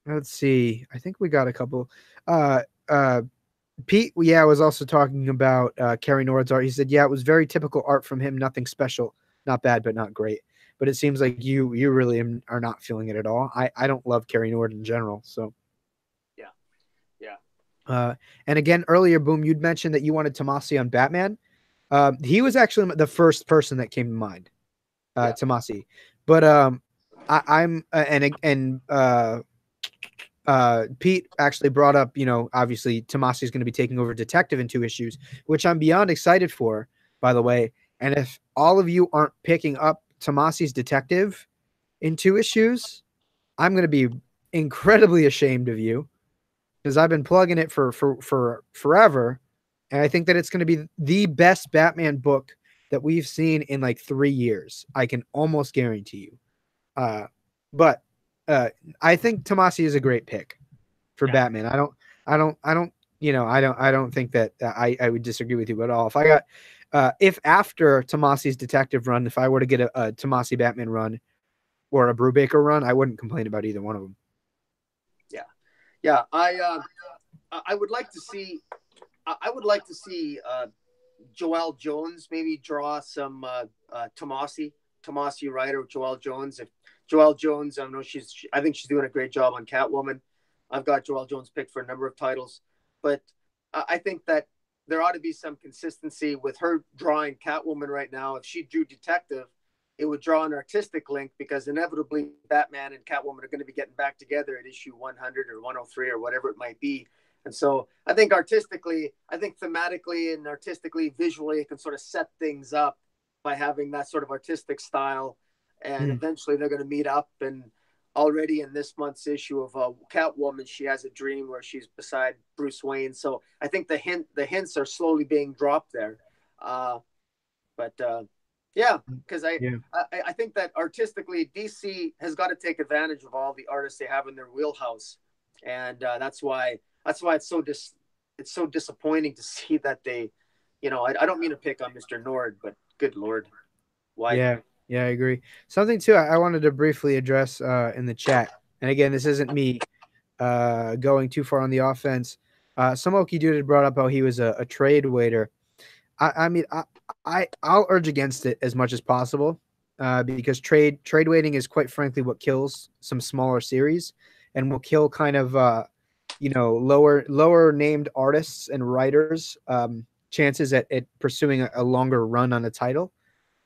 let's see. I think we got a couple. Pete, was also talking about Carrie Nord's art. He said, "Yeah, it was very typical art from him. Nothing special. Not bad, but not great." But it seems like you really are not feeling it at all. I don't love Carrie Nord in general. So yeah. And again, earlier, Boom, you'd mentioned that you wanted Tomasi on Batman. He was actually the first person that came to mind, Tomasi. But I'm Pete actually brought up, obviously Tomasi is going to be taking over Detective in 2 issues, which I'm beyond excited for, by the way. And if all of you aren't picking up Tomasi's Detective in 2 issues, I'm going to be incredibly ashamed of you, because I've been plugging it for forever. And I think that it's going to be the best Batman book that we've seen in like 3 years. I can almost guarantee you. But I think Tomasi is a great pick for Batman. I don't think that I would disagree with you at all. If I got, if after Tomasi's Detective run, if I were to get a Tomasi Batman run or a Brubaker run, I wouldn't complain about either one of them. Yeah. I would like to see. I would like to see Joelle Jones maybe draw some Tomasi writer Joelle Jones. If Joelle Jones, I know I think she's doing a great job on Catwoman. I've got Joelle Jones picked for a number of titles, but I think that there ought to be some consistency with her drawing Catwoman right now. If she drew Detective, it would draw an artistic link because inevitably Batman and Catwoman are going to be getting back together at issue 100 or 103 or whatever it might be. And so I think artistically, I think thematically and artistically, visually, it can sort of set things up by having that sort of artistic style. And eventually they're going to meet up. And already in this month's issue of Catwoman, she has a dream where she's beside Bruce Wayne. So I think the hints are slowly being dropped there. But yeah, because I think that artistically DC has got to take advantage of all the artists they have in their wheelhouse, and that's why it's so disappointing to see that they, I don't mean to pick on Mr. Nord, but good Lord, why? Yeah, I agree. Something too I wanted to briefly address in the chat, and again, this isn't me going too far on the offense. Some Dude had brought up how he was a trade waiter. I mean, I'll urge against it as much as possible because trade waiting is quite frankly what kills some smaller series and will kill kind of lower named artists and writers chances at pursuing a longer run on a title.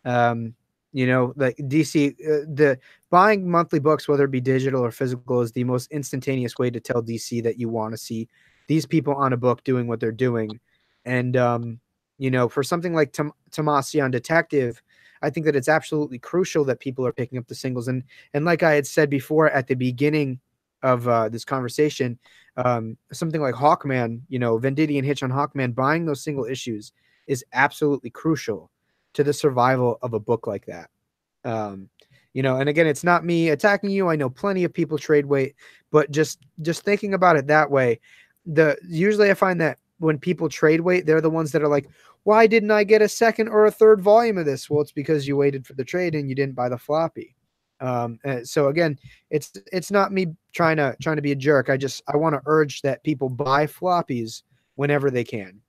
Like DC, the buying monthly books, whether it be digital or physical, is the most instantaneous way to tell DC that you want to see these people on a book doing what they're doing. And for something like Tomasi on Detective, I think that it's absolutely crucial that people are picking up the singles. And like I had said before at the beginning of this conversation, something like Hawkman, Venditti and Hitch on Hawkman, buying those single issues is absolutely crucial to the survival of a book like that. And again, it's not me attacking you. I know plenty of people trade weight, but just thinking about it that way, usually I find that when people trade weight, they're the ones that are like, why didn't I get a second or a third volume of this? Well, it's because you waited for the trade and you didn't buy the floppy. So again, it's not me trying to be a jerk. I want to urge that people buy floppies whenever they can.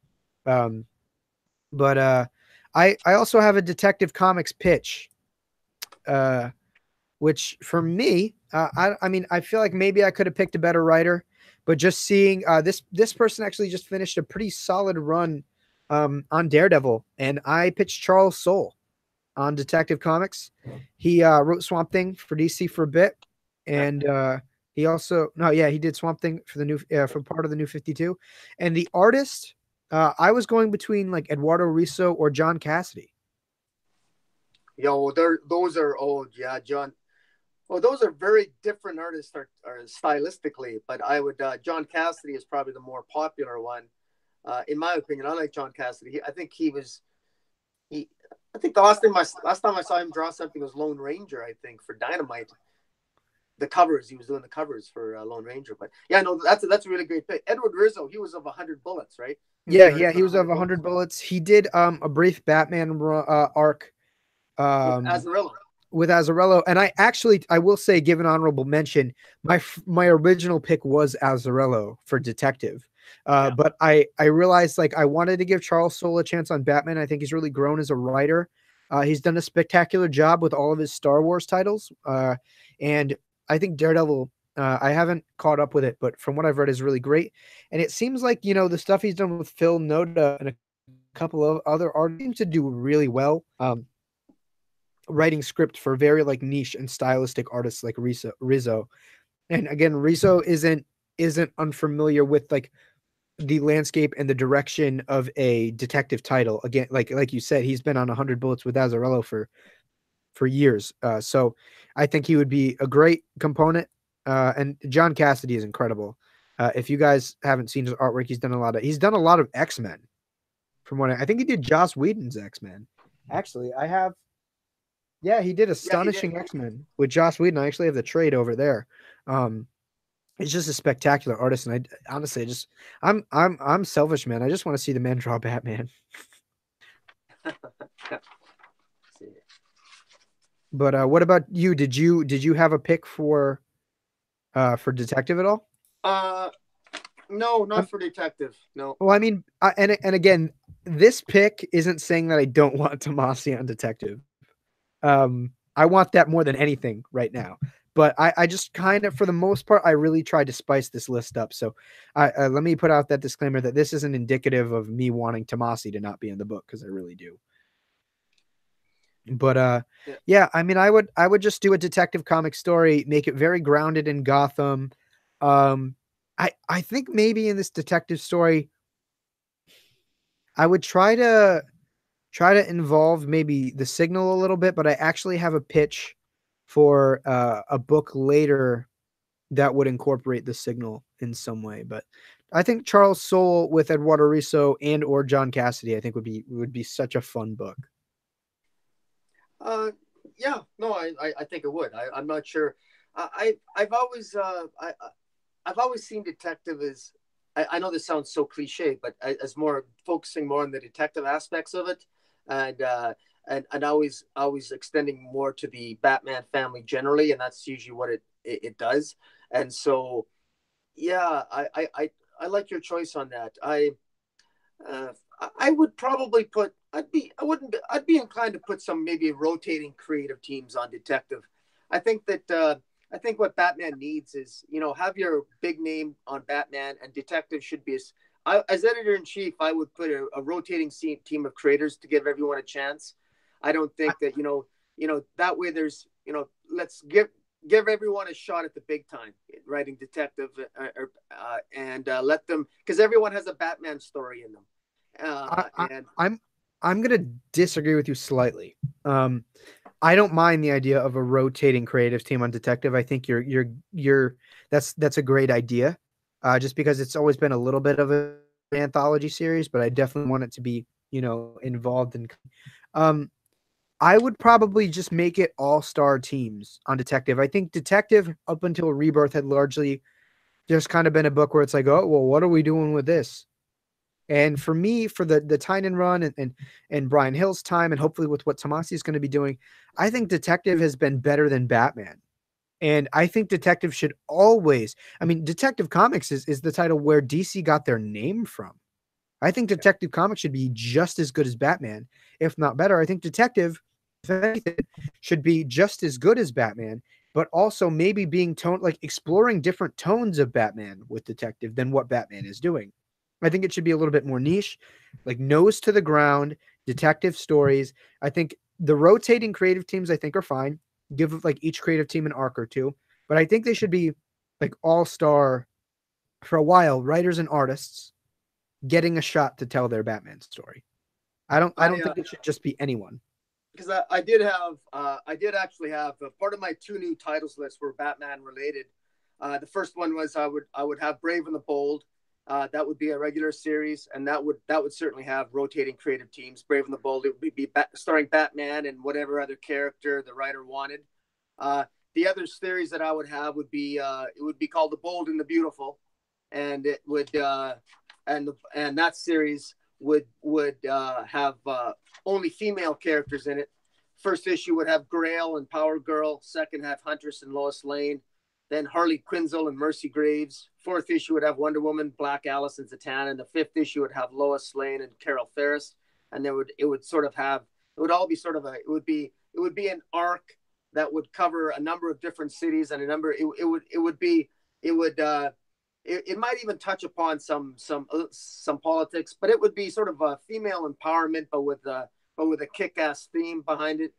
But I also have a Detective Comics pitch, which for me, I mean, I feel like maybe I could have picked a better writer, but just seeing this person actually just finished a pretty solid run on Daredevil, and I pitched Charles Soule on Detective Comics. He wrote Swamp Thing for DC for a bit, and he did Swamp Thing for the new for part of the New 52, and the artist. I was going between like Eduardo Risso or John Cassidy. Those are old, yeah, John. Well, those are very different artists or stylistically, but I would John Cassidy is probably the more popular one, in my opinion. I like John Cassidy. I think the last time I saw him draw something was Lone Ranger. I think for Dynamite. The covers, he was doing the covers for Lone Ranger, but yeah, no, that's a really great pick. Edward Rizzo, he was of 100 Bullets, right? Yeah, he was of 100 Bullets. He did a brief Batman arc with Azzarello, and I will say, give an honorable mention. My original pick was Azzarello for Detective, but I realized like I wanted to give Charles Soule a chance on Batman. I think he's really grown as a writer. He's done a spectacular job with all of his Star Wars titles, and I think Daredevil. I haven't caught up with it, but from what I've read is really great. And it seems like, the stuff he's done with Phil Noda and a couple of other artists seems to do really well. Writing script for very like niche and stylistic artists like Rizzo. And again, Rizzo isn't unfamiliar with like the landscape and the direction of a detective title. Again, like you said, he's been on 100 Bullets with Azzarello for years. So I think he would be a great component. And John Cassidy is incredible. If you guys haven't seen his artwork, he's done a lot of X-Men. From what I think he did Joss Whedon's X-Men. Actually, I have. Yeah, he did Astonishing X-Men with Joss Whedon. I actually have the trade over there. He's just a spectacular artist, and I honestly I'm selfish, man. I just want to see the man draw Batman. But what about you? Did you have a pick for Detective at all? No, not for Detective. No. Well, I mean, and again, this pick isn't saying that I don't want Tomasi on Detective. I want that more than anything right now. But I just kind of, for the most part, I really tried to spice this list up. So let me put out that disclaimer that this isn't indicative of me wanting Tomasi to not be in the book, because I really do. But Yeah. yeah, I mean, I would just do a detective comic story, make it very grounded in Gotham. Um, I think maybe in this detective story, I would try to involve maybe the Signal a little bit, but I actually have a pitch for a book later that would incorporate the Signal in some way. But I think Charles Soule with Eduardo Riso and or John Cassidy, I think would be such a fun book. Uh, yeah, no, I think it would. I'm not sure. I've always I've always seen detective as, I know this sounds so cliche, but as more focusing more on the detective aspects of it, and and always extending more to the Batman family generally, and that's usually what it does. And so yeah, I like your choice on that. Uh, I would probably put. I'd be. I wouldn't. I'd be inclined to put some maybe rotating creative teams on detective. I think that. I think what Batman needs is, have your big name on Batman, and detective should be. As editor in chief, I would put a rotating team of creators to give everyone a chance. I don't I, think that that way there's let's give everyone a shot at the big time writing detective, and let them, because everyone has a Batman story in them. I, I And I'm gonna disagree with you slightly. Um, I don't mind the idea of a rotating creative team on detective. I think you're that's a great idea. Just because it's always been a little bit of an anthology series, but I definitely want it to be, involved in. Um, I would probably just make it all-star teams on detective. I think detective up until Rebirth had largely just kind of been a book where it's like, oh well, what are we doing with this? And for me, for the Tynan run and Brian Hill's time, and hopefully with what Tomasi is going to be doing, I think Detective has been better than Batman. And I think Detective should always, I mean, Detective Comics is the title where DC got their name from. I think Detective Comics should be just as good as Batman, if not better. I think Detective, if anything, should be just as good as Batman, but also maybe being tone like exploring different tones of Batman with Detective than what Batman is doing. I think it should be a little bit more niche, like nose to the ground, detective stories. I think the rotating creative teams I think are fine. Give like each creative team an arc or two, but I think they should be like all-star for a while, writers and artists getting a shot to tell their Batman story. I don't I think it should just be anyone. because I did have I did actually have part of my two new titles lists were Batman related. The first one was I would have Brave and the Bold. That would be a regular series, and that would certainly have rotating creative teams. Brave and the Bold, it would be starring Batman and whatever other character the writer wanted. Uh, the other series that I would have would be it would be called The Bold and the Beautiful, and it would and that series would have only female characters in it. First issue would have Grail and Power Girl. Second have Huntress and Lois Lane. Then Harley Quinzel and Mercy Graves. Fourth issue would have Wonder Woman, Black Alice, and Zatanna. And the fifth issue would have Lois Lane and Carol Ferris. And there would it would sort of have it would all be sort of a it would be an arc that would cover a number of different cities and a number it would be it would it might even touch upon some politics, but it would be sort of a female empowerment, but with a kick-ass theme behind it.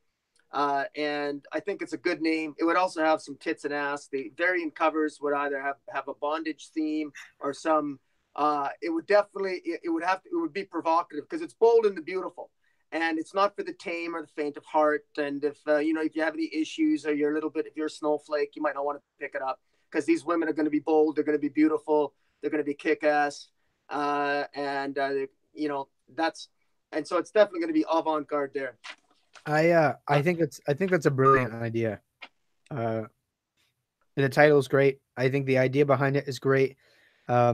And I think it's a good name. It would also have some tits and ass. The variant covers would either have a bondage theme or some. It would definitely it would be provocative because it's bold and the beautiful, and it's not for the tame or the faint of heart. And if if you have any issues or you're a little bit, if you're a snowflake, you might not want to pick it up because these women are going to be bold. They're going to be beautiful. They're going to be kick ass. And that's and so it's definitely going to be avant garde there. I think that's a brilliant idea. Uh, the title is great. I think the idea behind it is great. Yeah,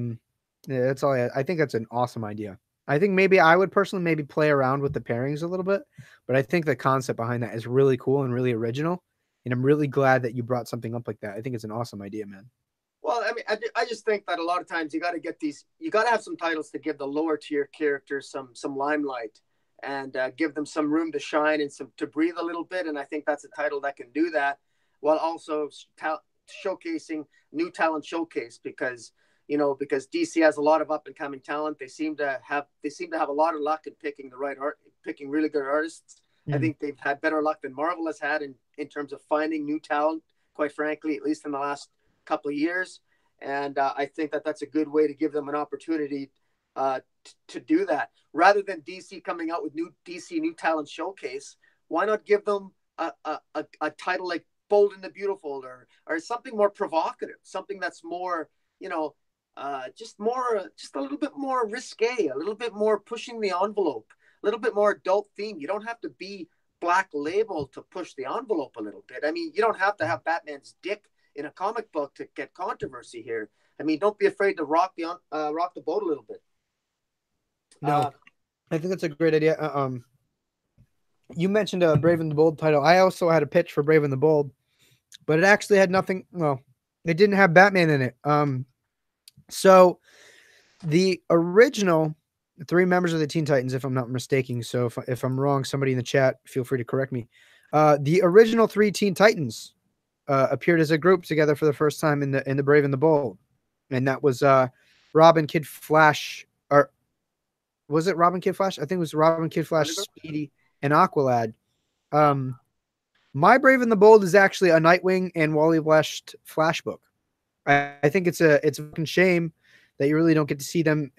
that's all. I think that's an awesome idea. I think maybe I would personally maybe play around with the pairings a little bit, but I think the concept behind that is really cool and really original. And I'm really glad that you brought something up like that. I think it's an awesome idea, man. Well, I mean, I just think that a lot of times you got to have some titles to give the lower tier characters some limelight, and give them some room to shine and some to breathe a little bit. And I think that's a title that can do that, while also showcasing new talent showcase, because because DC has a lot of up and coming talent. They seem to have a lot of luck in picking picking really good artists. I think they've had better luck than Marvel has had in terms of finding new talent, quite frankly, at least in the last couple of years. And I think that's a good way to give them an opportunity to do that. Rather than DC coming out with new talent showcase, why not give them a title like Bold and the Beautiful, or something more provocative, something that's more, just a little bit more risque, a little bit more pushing the envelope, a little bit more adult theme. You don't have to be Black Label to push the envelope a little bit. I mean, you don't have to have Batman's dick in a comic book to get controversy here. I mean, don't be afraid to rock the boat a little bit. No, I think that's a great idea. You mentioned a Brave and the Bold title. I also had a pitch for Brave and the Bold, but it actually had nothing. Well, it didn't have Batman in it. So the original 3 members of the Teen Titans, if I'm not mistaken. So if I'm wrong, somebody in the chat, feel free to correct me. The original 3 Teen Titans appeared as a group together for the first time in the Brave and the Bold, and that was Robin, Kid Flash, or was it Robin, Kid Flash? I think it was Robin, Kid Flash, Speedy, and Aqualad. My Brave and the Bold is actually a Nightwing and Wally West Flash book. I think it's a fucking shame that you really don't get to see them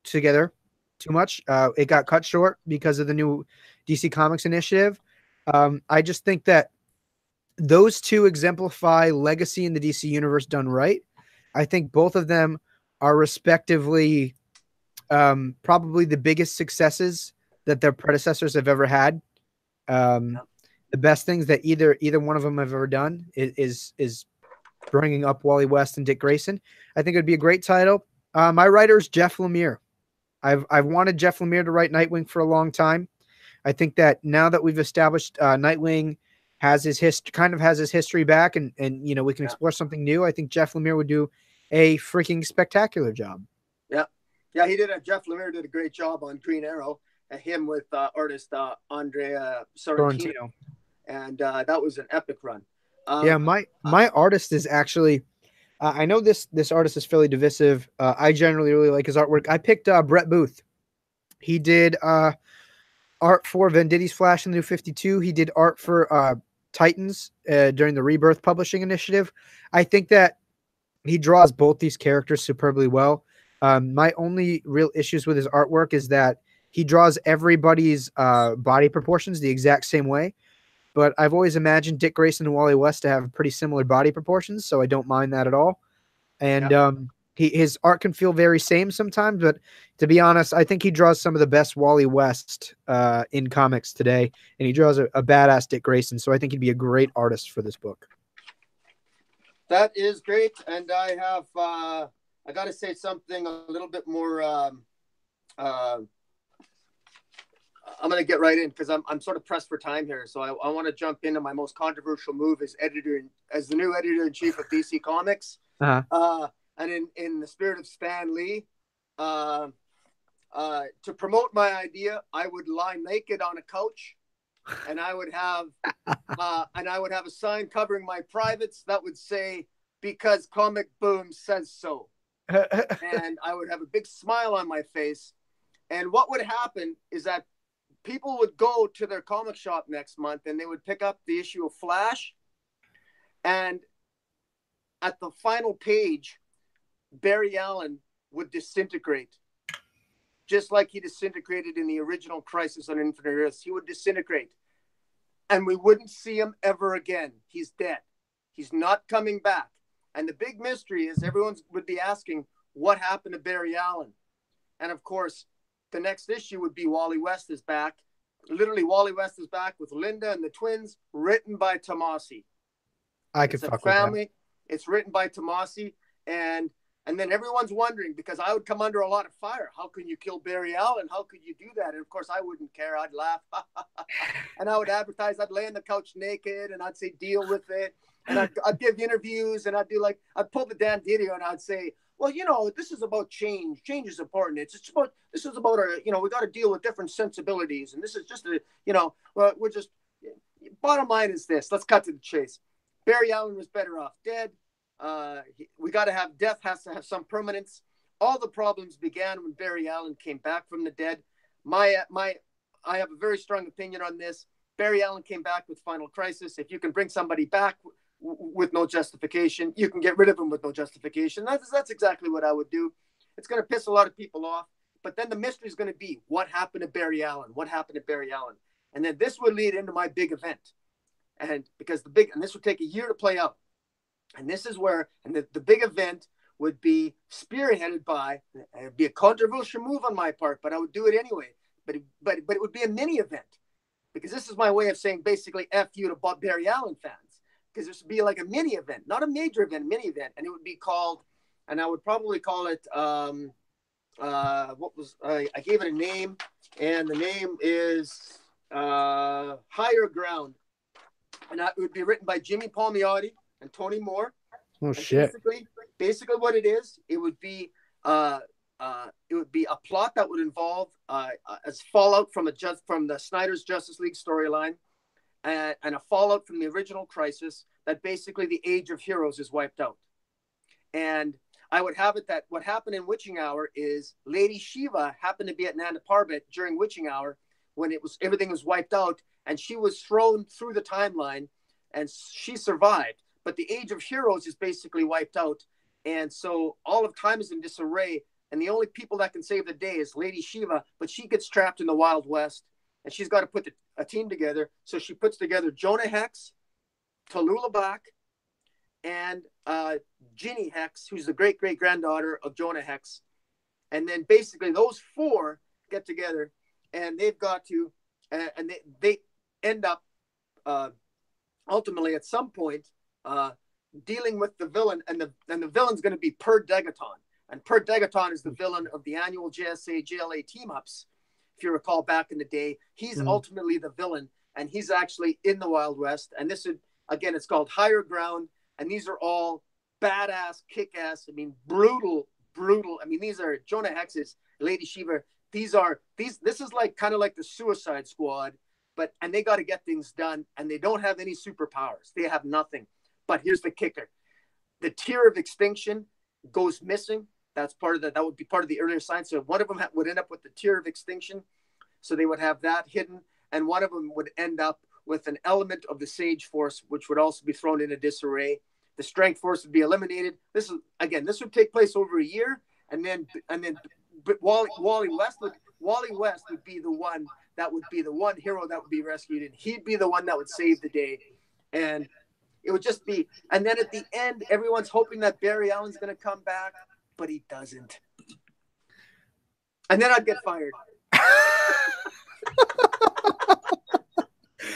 together too much. It got cut short because of the new DC Comics initiative. I just think that those 2 exemplify legacy in the DC universe done right. I think both of them are respectively probably the biggest successes that their predecessors have ever had. The best things that either one of them have ever done is bringing up Wally West and Dick Grayson. I think it would be a great title. My writer is Jeff Lemire. I've wanted Jeff Lemire to write Nightwing for a long time. I think that now that we've established Nightwing has his history back, and we can explore something new, I think Jeff Lemire would do a freaking spectacular job. Yeah, Jeff Lemire did a great job on Green Arrow, him with artist Andrea Sorrentino. And that was an epic run. My artist is actually, I know this artist is fairly divisive. I generally really like his artwork. I picked Brett Booth. He did art for Venditti's Flash in the New 52. He did art for Titans during the Rebirth Publishing Initiative. I think that he draws both these characters superbly well. My only real issues with his artwork is that he draws everybody's body proportions the exact same way. But I've always imagined Dick Grayson and Wally West to have pretty similar body proportions, so I don't mind that at all. And his art can feel very same sometimes, but to be honest, I think he draws some of the best Wally West in comics today, and he draws a badass Dick Grayson, so I think he'd be a great artist for this book. That is great, and I have I got to say something a little bit more. I'm going to get right in because I'm sort of pressed for time here. So I want to jump into my most controversial move as the new editor-in-chief of DC Comics. And in the spirit of Stan Lee, to promote my idea, I would lie naked on a couch, and I would have a sign covering my privates that would say, "Because ComicBoom says so." And I would have a big smile on my face. And what would happen is that people would go to their comic shop next month and they would pick up the issue of Flash. And at the final page, Barry Allen would disintegrate. Just like he disintegrated in the original Crisis on Infinite Earths. He would disintegrate. And we wouldn't see him ever again. He's dead. He's not coming back. And the big mystery is everyone would be asking, what happened to Barry Allen? And of course, the next issue would be Wally West is back. Literally, Wally West is back with Linda and the twins, written by Tomasi. I could fuck with that. It's written by Tomasi, and then everyone's wondering, because I would come under a lot of fire. How can you kill Barry Allen? How could you do that? And of course, I wouldn't care. I'd laugh, and I would advertise. I'd lay on the couch naked, and I'd say, "Deal with it." And I'd give interviews, and I'd pull the Dan Didio, and I'd say, well, this is about change. Change is important. This is about our, we got to deal with different sensibilities, and this is just well, we're just. Bottom line is this. Let's cut to the chase. Barry Allen was better off dead. We got to have death has to have some permanence. All the problems began when Barry Allen came back from the dead. I have a very strong opinion on this. Barry Allen came back with Final Crisis. If you can bring somebody back with no justification, you can get rid of him with no justification. That's exactly what I would do. It's going to piss a lot of people off. But then the mystery is going to be, what happened to Barry Allen? What happened to Barry Allen? And then this would lead into my big event. And because this would take a year to play out. And this is where, and the big event would be spearheaded by, it'd be a controversial move on my part, but I would do it anyway. But it would be a mini event, because this is my way of saying basically F you to Barry Allen fans. Because this would be like a mini event, not a major event, mini event. And it would be called, and I would probably call it, I gave it a name, and the name is Higher Ground. And it would be written by Jimmy Palmiotti and Tony Moore. Oh, and shit. Basically what it is, it would be a plot that would involve as fallout from the Snyder's Justice League storyline, and a fallout from the original Crisis, that basically the Age of Heroes is wiped out. And I would have it that what happened in Witching Hour is Lady Shiva happened to be at Nanda Parbat during Witching Hour when everything was wiped out, and she was thrown through the timeline, and she survived. But the Age of Heroes is basically wiped out, and so all of time is in disarray, and the only people that can save the day is Lady Shiva, but she gets trapped in the Wild West, and she's got to put a team together. So she puts together Jonah Hex, Tallulah Back, and Ginny Hex, who's the great-great-granddaughter of Jonah Hex. And then basically those four get together, and they've got to, and they end up ultimately at some point dealing with the villain, and the villain's going to be Per Degaton. And Per Degaton is the villain of the annual JSA JLA team-ups. If you recall back in the day, he's ultimately the villain, and he's actually in the Wild West. And this is, again, it's called Higher Ground, and these are all badass, kick-ass, brutal. These are Jonah Hex's, Lady Shiva. This is like kind of like the Suicide Squad, and they got to get things done, and they don't have any superpowers. They have nothing. But here's the kicker. The Tier of Extinction goes missing. That would be part of the earlier science. So one of them would end up with the Tier of Extinction. So they would have that hidden. And one of them would end up with an element of the Sage Force, which would also be thrown into disarray. The Strength Force would be eliminated. This would take place over a year. And then Wally West would be the one hero that would be rescued. And he'd be the one that would save the day. And it would just be, and then at the end, everyone's hoping that Barry Allen's going to come back, but he doesn't. And then I'd get fired.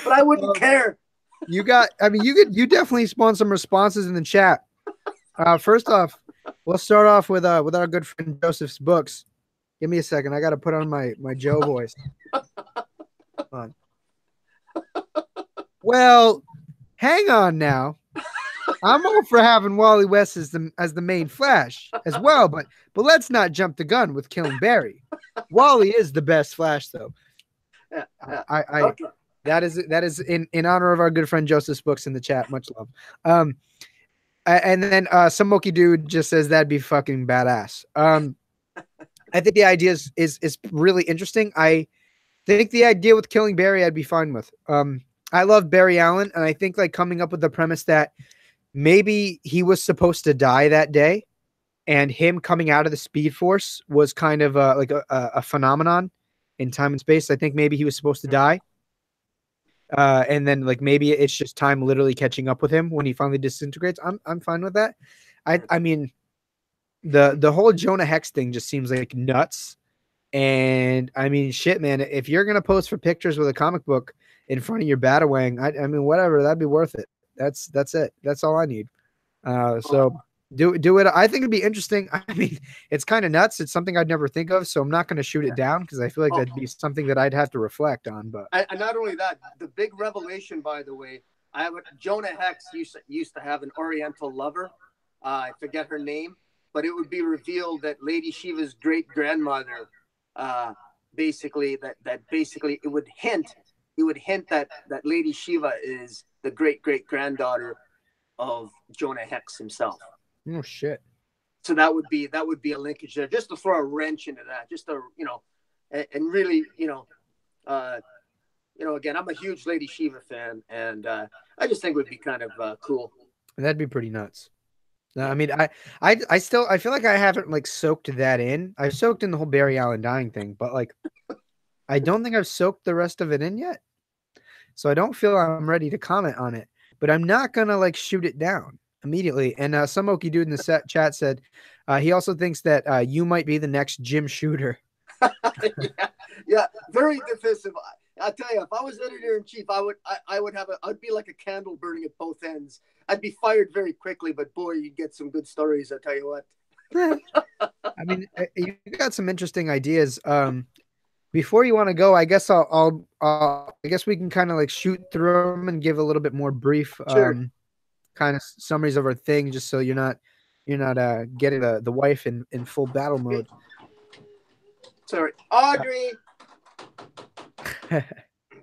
But I wouldn't care. You definitely spawned some responses in the chat. First off, we'll start off with our good friend Joseph's books. Give me a second. I got to put on my Joe voice. Come on. Well, hang on now. I'm all for having Wally West as the main Flash as well, but let's not jump the gun with killing Barry. Wally is the best Flash, though. Yeah. Okay. That is in honor of our good friend Joseph's books in the chat. Much love. And then some Moki dude just says that'd be fucking badass. I think the idea is really interesting. I think the idea with killing Barry I'd be fine with. I love Barry Allen, and I think like coming up with the premise that maybe he was supposed to die that day, and him coming out of the Speed Force was kind of like a phenomenon in time and space. I think maybe he was supposed to die. And then like maybe it's just time literally catching up with him when he finally disintegrates. I'm fine with that. I mean the whole Jonah Hex thing just seems like nuts. And I mean shit, man, if you're gonna post for pictures with a comic book in front of your Batawang, I mean whatever, that'd be worth it. That's it. That's all I need. So do it. I think it'd be interesting. I mean, it's kind of nuts. It's something I'd never think of, so I'm not going to shoot it down because I feel like that'd be something that I'd have to reflect on. But and not only that, the big revelation, by the way, Jonah Hex used to have an Oriental lover. I forget her name, but it would be revealed that Lady Shiva's great grandmother, basically basically it would hint that Lady Shiva is the great great granddaughter of Jonah Hex himself. Oh shit. So that would be a linkage there, just to throw a wrench into that, just to and really again, I'm a huge Lady Shiva fan, and I just think it would be kind of cool. That'd be pretty nuts. No, I Yeah, mean, I still I feel like I haven't like soaked that in. I've soaked in the whole Barry Allen dying thing, but like I don't think I've soaked the rest of it in yet. So I don't feel I'm ready to comment on it. But I'm not gonna like shoot it down immediately. And some Okie dude in the chat said he also thinks that you might be the next Jim Shooter. yeah, yeah, very divisive. I'll tell you, if I was editor in chief, I'd be like a candle burning at both ends. I'd be fired very quickly, but boy, you'd get some good stories. I tell you what. I mean, you got some interesting ideas. Before you want to go, I guess I guess we can kind of like shoot through them and give a little bit more brief Sure. kind of summaries of our thing, just so you're not getting the wife in full battle mode. Sorry, Audrey.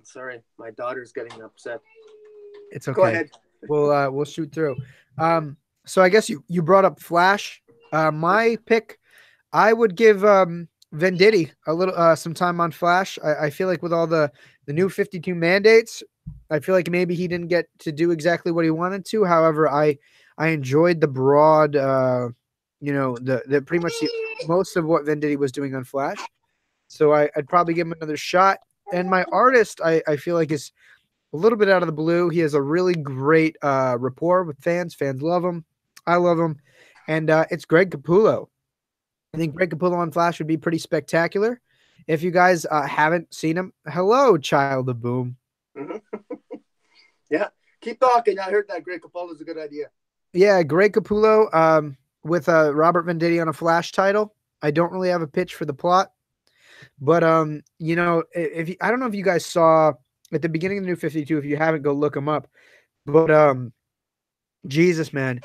Sorry, my daughter's getting upset. It's okay. Go ahead. We'll shoot through. So I guess you brought up Flash. My pick, I would give Venditti a little some time on Flash. I feel like with all the new 52 mandates, I feel like maybe he didn't get to do exactly what he wanted to. However, I enjoyed the broad, the pretty much most of what Venditti was doing on Flash. So I'd probably give him another shot. And my artist, I feel like is a little bit out of the blue. He has a really great rapport with fans. Fans love him. I love him. And it's Greg Capullo. I think Greg Capullo on Flash would be pretty spectacular. If you guys haven't seen him, hello, child of Boom. Yeah, keep talking. I heard that Greg Capullo is a good idea. Yeah, Greg Capullo with Robert Venditti on a Flash title. I don't really have a pitch for the plot, but if I don't know if you guys saw at the beginning of the New 52, if you haven't, go look him up. But Jesus, man,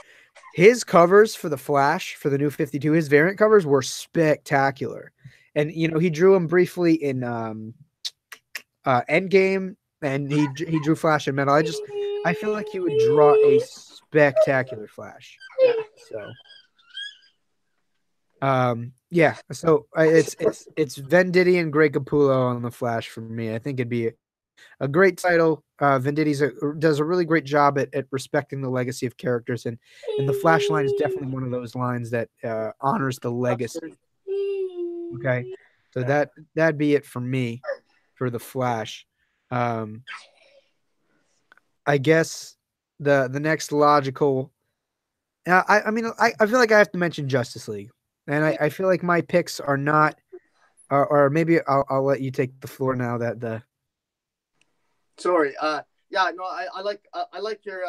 his covers for the Flash for the New 52, his variant covers were spectacular. And he drew them briefly in Endgame, and he drew Flash in Metal. I feel like he would draw a spectacular Flash. So yeah, so it's Venditti and Greg Capullo on the Flash for me. I think it'd be a great title. Venditti does a really great job at respecting the legacy of characters, and the Flash line is definitely one of those lines that honors the legacy. Okay, so that'd be it for me for the Flash. I guess the next logical. I mean, I feel like I have to mention Justice League, and I feel like my picks are not, or maybe I'll let you take the floor now that the. Sorry. Yeah. No. I like your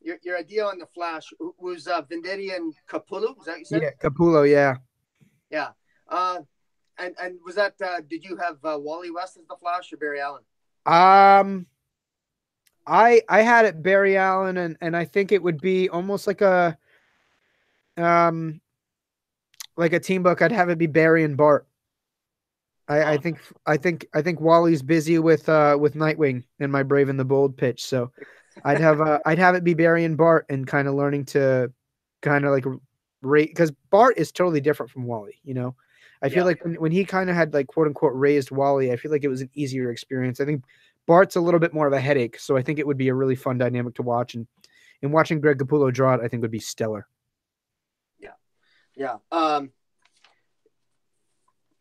your idea on the Flash. Was Venditti and Capullo? Is that what you said? Yeah, Capullo. Yeah. Yeah. And was that? Did you have Wally West as the Flash or Barry Allen? I had it Barry Allen, and I think it would be almost like a team book. I'd have it be Barry and Bart. I think Wally's busy with Nightwing and my Brave and the Bold pitch, so I'd have it be Barry and Bart and kind of learning to kind of like rate, because Bart is totally different from Wally. I feel like when he kind of had like quote unquote raised Wally, I feel like it was an easier experience. I think Bart's a little bit more of a headache, so I think it would be a really fun dynamic to watch, and watching Greg Capullo draw it, I think would be stellar. Yeah.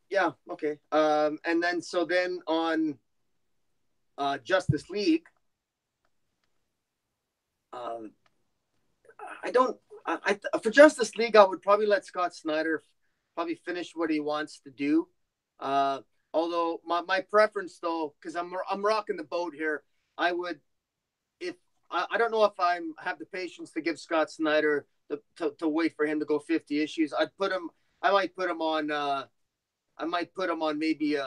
Yeah. Okay. And then on Justice League, for Justice League, I would probably let Scott Snyder probably finish what he wants to do. Although my preference, though, because I'm rocking the boat here, I would, if I don't know if I have the patience to give Scott Snyder to wait for him to go 50 issues. I might put him on maybe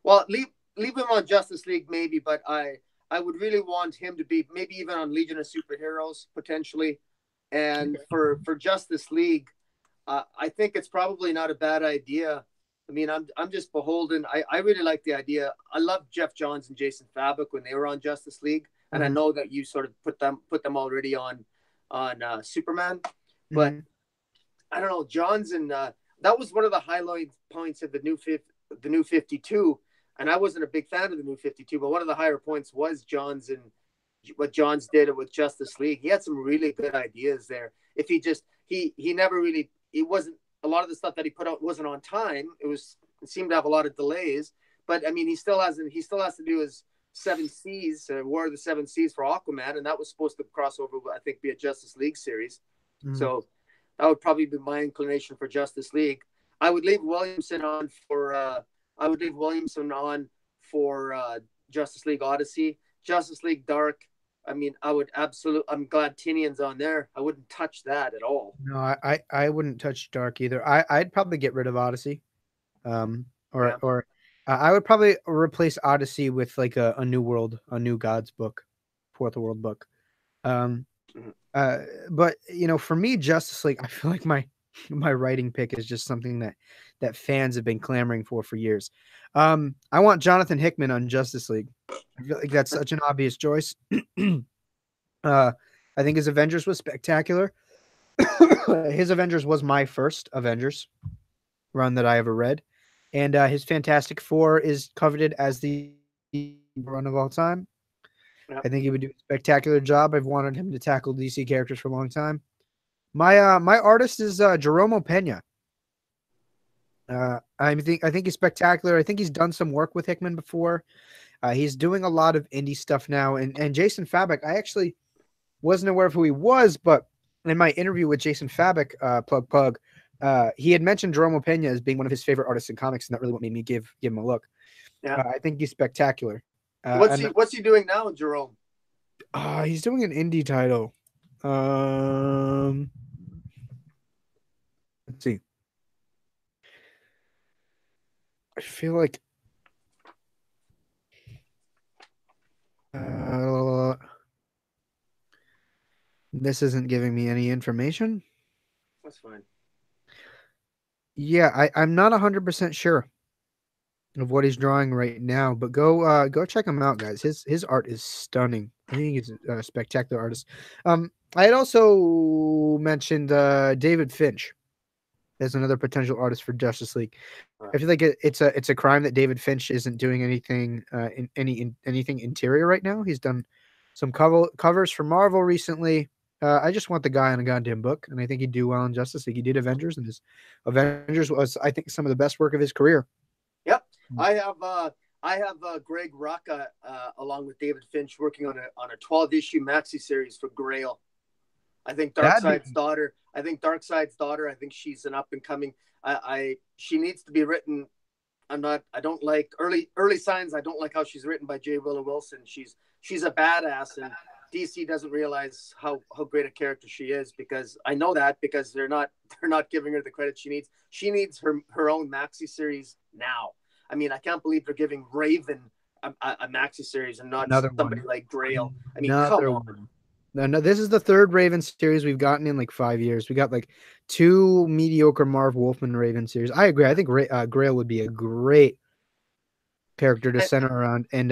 well, leave him on Justice League maybe, but I I would really want him to be maybe even on Legion of Superheroes potentially, and for Justice League, I think it's probably not a bad idea. I mean, I'm just beholden. I really like the idea. I love Jeff Johns and Jason Fabok when they were on Justice League, and I know that you sort of put them already on Superman, but I don't know. Johns and that was one of the highlight points of the new 52, and I wasn't a big fan of the new 52, but one of the higher points was Johns and what Johns did with Justice League. He had some really good ideas there. If he never really, it wasn't a lot of the stuff that he put out wasn't on time. It seemed to have a lot of delays, but I mean, he still has to do his Seven Seas, War of the Seven Seas for Aquaman, and that was supposed to cross over, I think, be a Justice League series. So that would probably be my inclination for Justice League. I would leave Williamson on for Justice League Odyssey, Justice League Dark. I mean, I'm glad Tinian's on there. I wouldn't touch that at all. No, I wouldn't touch Dark either. I'd probably get rid of Odyssey, or I would probably replace Odyssey with like a New World, a New Gods book, Fourth World book. But for me, Justice League, I feel like my writing pick is just something that fans have been clamoring for years. I want Jonathan Hickman on Justice League. I feel like that's such an obvious choice. I think his Avengers was spectacular. His Avengers was my first Avengers run that I ever read, and his Fantastic Four is coveted as the run of all time. Yep. I think he would do a spectacular job. I've wanted him to tackle DC characters for a long time. My artist is Jerome Pena. I think he's spectacular. I think he's done some work with Hickman before. He's doing a lot of indie stuff now. And Jason Fabok, I actually wasn't aware of who he was, but in my interview with Jason Fabok, plug, he had mentioned Jerome Pena as being one of his favorite artists in comics, and that really what made me give him a look. Yeah. I think he's spectacular. What's he doing now, Jerome? He's doing an indie title. Let's see. I feel like this isn't giving me any information. That's fine. Yeah, I'm not 100% sure of what he's drawing right now, but go check him out, guys. His art is stunning. I think he's a spectacular artist. I had also mentioned David Finch as another potential artist for Justice League. Right. I feel like it's a crime that David Finch isn't doing anything anything interior right now. He's done some covers for Marvel recently. I just want the guy on a goddamn book, and I think he'd do well in Justice League. He did Avengers, and his Avengers was, I think, some of the best work of his career. Yep, I have Greg Rucka along with David Finch working on a 12-issue maxi series for Grail. I think Darkseid's daughter. I think she's an up and coming. She needs to be written. I don't like early signs. I don't like how she's written by J. Willow Wilson. She's a badass, and DC doesn't realize how great a character she is, because I know that because they're not giving her the credit she needs. She needs her own maxi series now. I mean, I can't believe they're giving Raven a maxi series and not somebody like Grail. I mean, come on. No, this is the third Raven series we've gotten in like 5 years. We got like 2 mediocre Marv Wolfman Raven series. I agree. I think Grail would be a great character to center around. And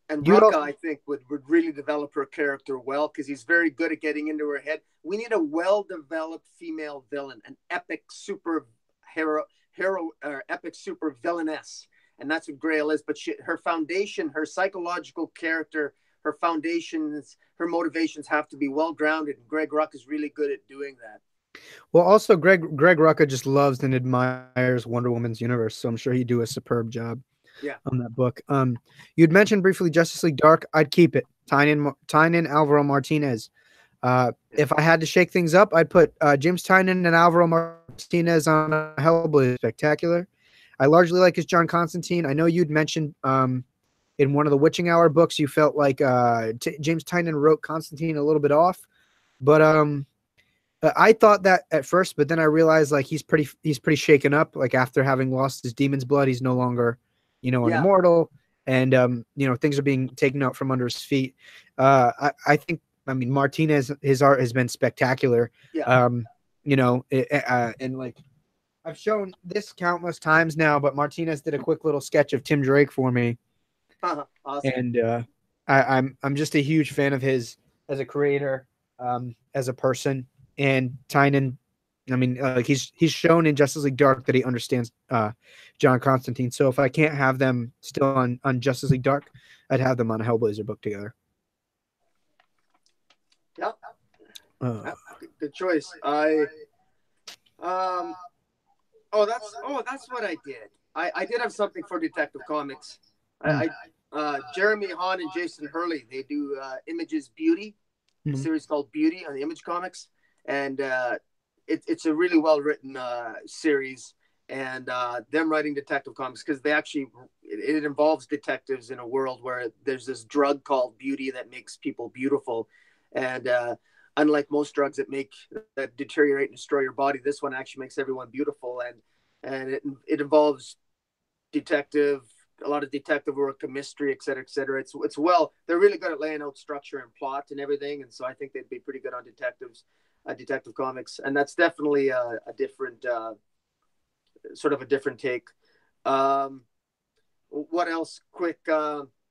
Rucka, I think, would really develop her character well, because he's very good at getting into her head. We need a well-developed female villain, an epic super epic super villainess, and that's what Grail is. But her foundation, her psychological character, her foundations, her motivations have to be well-grounded, and Greg Rucka is really good at doing that. Well, also, Greg Rucka just loves and admires Wonder Woman's universe, so I'm sure he'd do a superb job. Yeah, on that book. You'd mentioned briefly Justice League Dark. I'd keep it. Tynion, Alvaro Martinez. If I had to shake things up, I'd put James Tynion and Alvaro Martinez on Hellblade Spectacular. I largely like his John Constantine. I know you'd mentioned in one of the Witching Hour books you felt like James Tynion wrote Constantine a little bit off, but I thought that at first, but then I realized like he's pretty shaken up. Like after having lost his demon's blood, he's no longer an immortal. and things are being taken out from under his feet. I think, I mean, Martinez, his art has been spectacular. Yeah. And like, I've shown this countless times now, but Martinez did a quick little sketch of Tim Drake for me, Awesome. and I'm just a huge fan of his as a creator, as a person, and Tynan. I mean, like, he's shown in Justice League Dark that he understands John Constantine. So if I can't have them still on Justice League Dark, I'd have them on a Hellblazer book together. Yeah. Uh, Good choice. Um that's what I did. I did have something for Detective Comics. I Jeremy Hahn and Jason Hurley, they do Image's Beauty, a series called Beauty on the Image Comics, and it's a really well written series. And them writing Detective Comics, because it involves detectives in a world where there's this drug called beauty that makes people beautiful, and unlike most drugs that deteriorate and destroy your body, this one actually makes everyone beautiful. And it involves a lot of detective work, a mystery, et cetera, et cetera. It's well, they're really good at laying out structure and plot and everything, and so I think they'd be pretty good on Detective Comics, and that's definitely a different sort of a different take. What else? Quick. Yeah,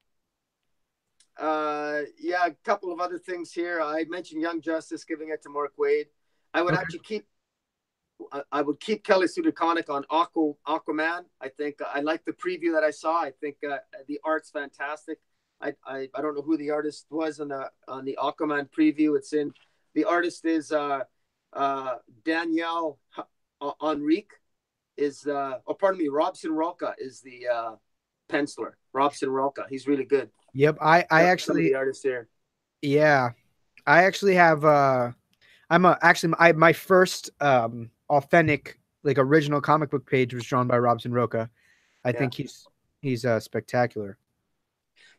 a couple of other things here. I mentioned Young Justice, giving it to Mark Waid. I would actually keep Kelly Sue DeConnick on Aquaman. I think I like the preview that I saw. I think the art's fantastic. I don't know who the artist was on the Aquaman preview. The artist is Danielle Enrique. Robson Roca is the penciler. Robson Roca. He's really good. Yep. I actually, the artist here. Yeah, I actually have my first authentic, like, original comic book page was drawn by Robson Roca. I think he's spectacular.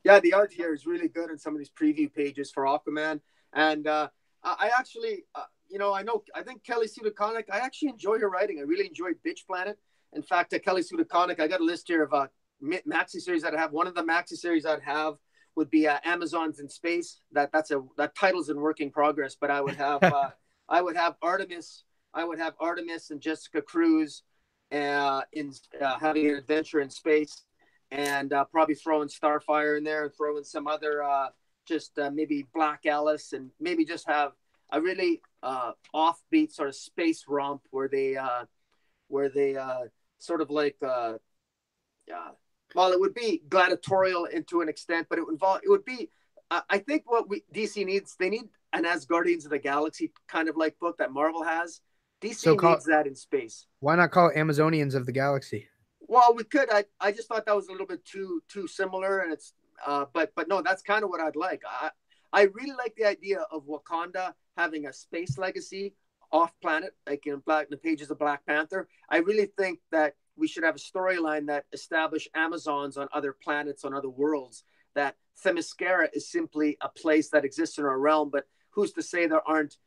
Yeah, the art here is really good on some of these preview pages for Aquaman. And I actually, I think Kelly Sue DeConnick, I actually enjoy her writing. I really enjoy Bitch Planet. In fact, Kelly Sue DeConnick, I got a list here of maxi series I'd have. One of the maxi series I'd have would be Amazons in Space. That title's in working progress, but I would have Artemis. I would have Artemis and Jessica Cruz in having an adventure in space, and probably throwing Starfire in there and throwing some other maybe Black Alice, and maybe just have a really offbeat sort of space romp where they sort of like well, it would be gladiatorial into an extent, but it would be I think what DC needs, they need an As Guardians of the Galaxy kind of like book that Marvel has. DC needs that in space. Why not call it Amazonians of the Galaxy? Well, we could. I just thought that was a little bit too similar, and it's but no, that's kind of what I'd like. I really like the idea of Wakanda having a space legacy off planet, like in the pages of Black Panther. I really think that we should have a storyline that establish Amazons on other planets, on other worlds. That Themyscira is simply a place that exists in our realm, but who's to say there aren't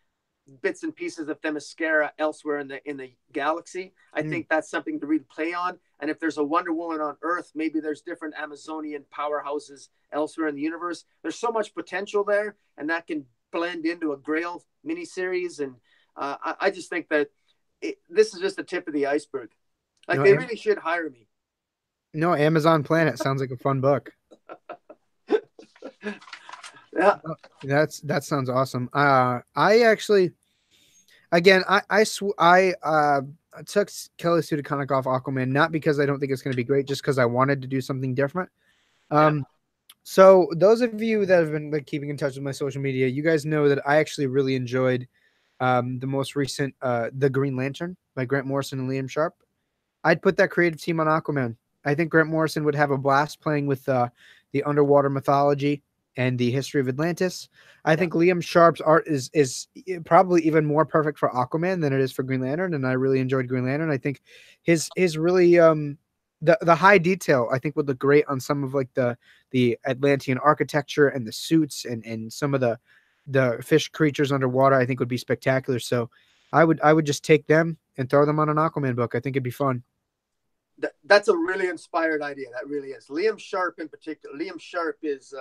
bits and pieces of Themyscira elsewhere in the galaxy? I think that's something to really play on. And if there's a Wonder Woman on Earth, maybe there's different Amazonian powerhouses elsewhere in the universe. There's so much potential there, and that can blend into a Grail miniseries. And I just think that this is just the tip of the iceberg. Like, they really should hire me. No, Amazon Planet sounds like a fun book. Yeah, that sounds awesome. I actually, again, I took Kelly Sue DeConnick off Aquaman, not because I don't think it's going to be great, just because I wanted to do something different. So those of you that have been, like, keeping in touch with my social media, you guys know that I actually really enjoyed the most recent The Green Lantern by Grant Morrison and Liam Sharp. I'd put that creative team on Aquaman. I think Grant Morrison would have a blast playing with the underwater mythology and the history of Atlantis. I think Liam Sharp's art is probably even more perfect for Aquaman than it is for Green Lantern, and I really enjoyed Green Lantern. I think his really the high detail, I think, would look great on some of, like, the Atlantean architecture and the suits and some of the fish creatures underwater. I think would be spectacular. So I would just take them and throw them on an Aquaman book. I think it'd be fun. That's a really inspired idea. That really is. Liam Sharp in particular. Liam Sharp is,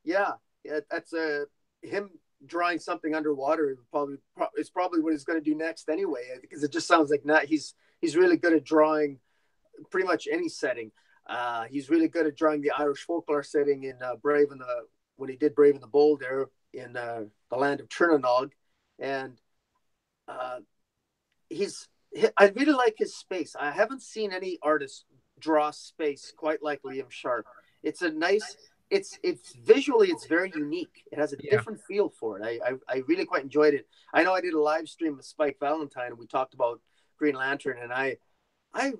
yeah, yeah. That's him drawing something underwater. Probably is probably what he's going to do next anyway. Because it just sounds like not. He's really good at drawing pretty much any setting. He's really good at drawing the Irish folklore setting in Brave and the when he did Brave and the Bold there in the land of Trinidad, and uh, he's I really like his space. I haven't seen any artist draw space quite like Liam Sharp. It's a nice. It's visually it's very unique. It has a Yeah. different feel for it. I really quite enjoyed it. I know I did a live stream with Spike Valentine and we talked about Green Lantern and I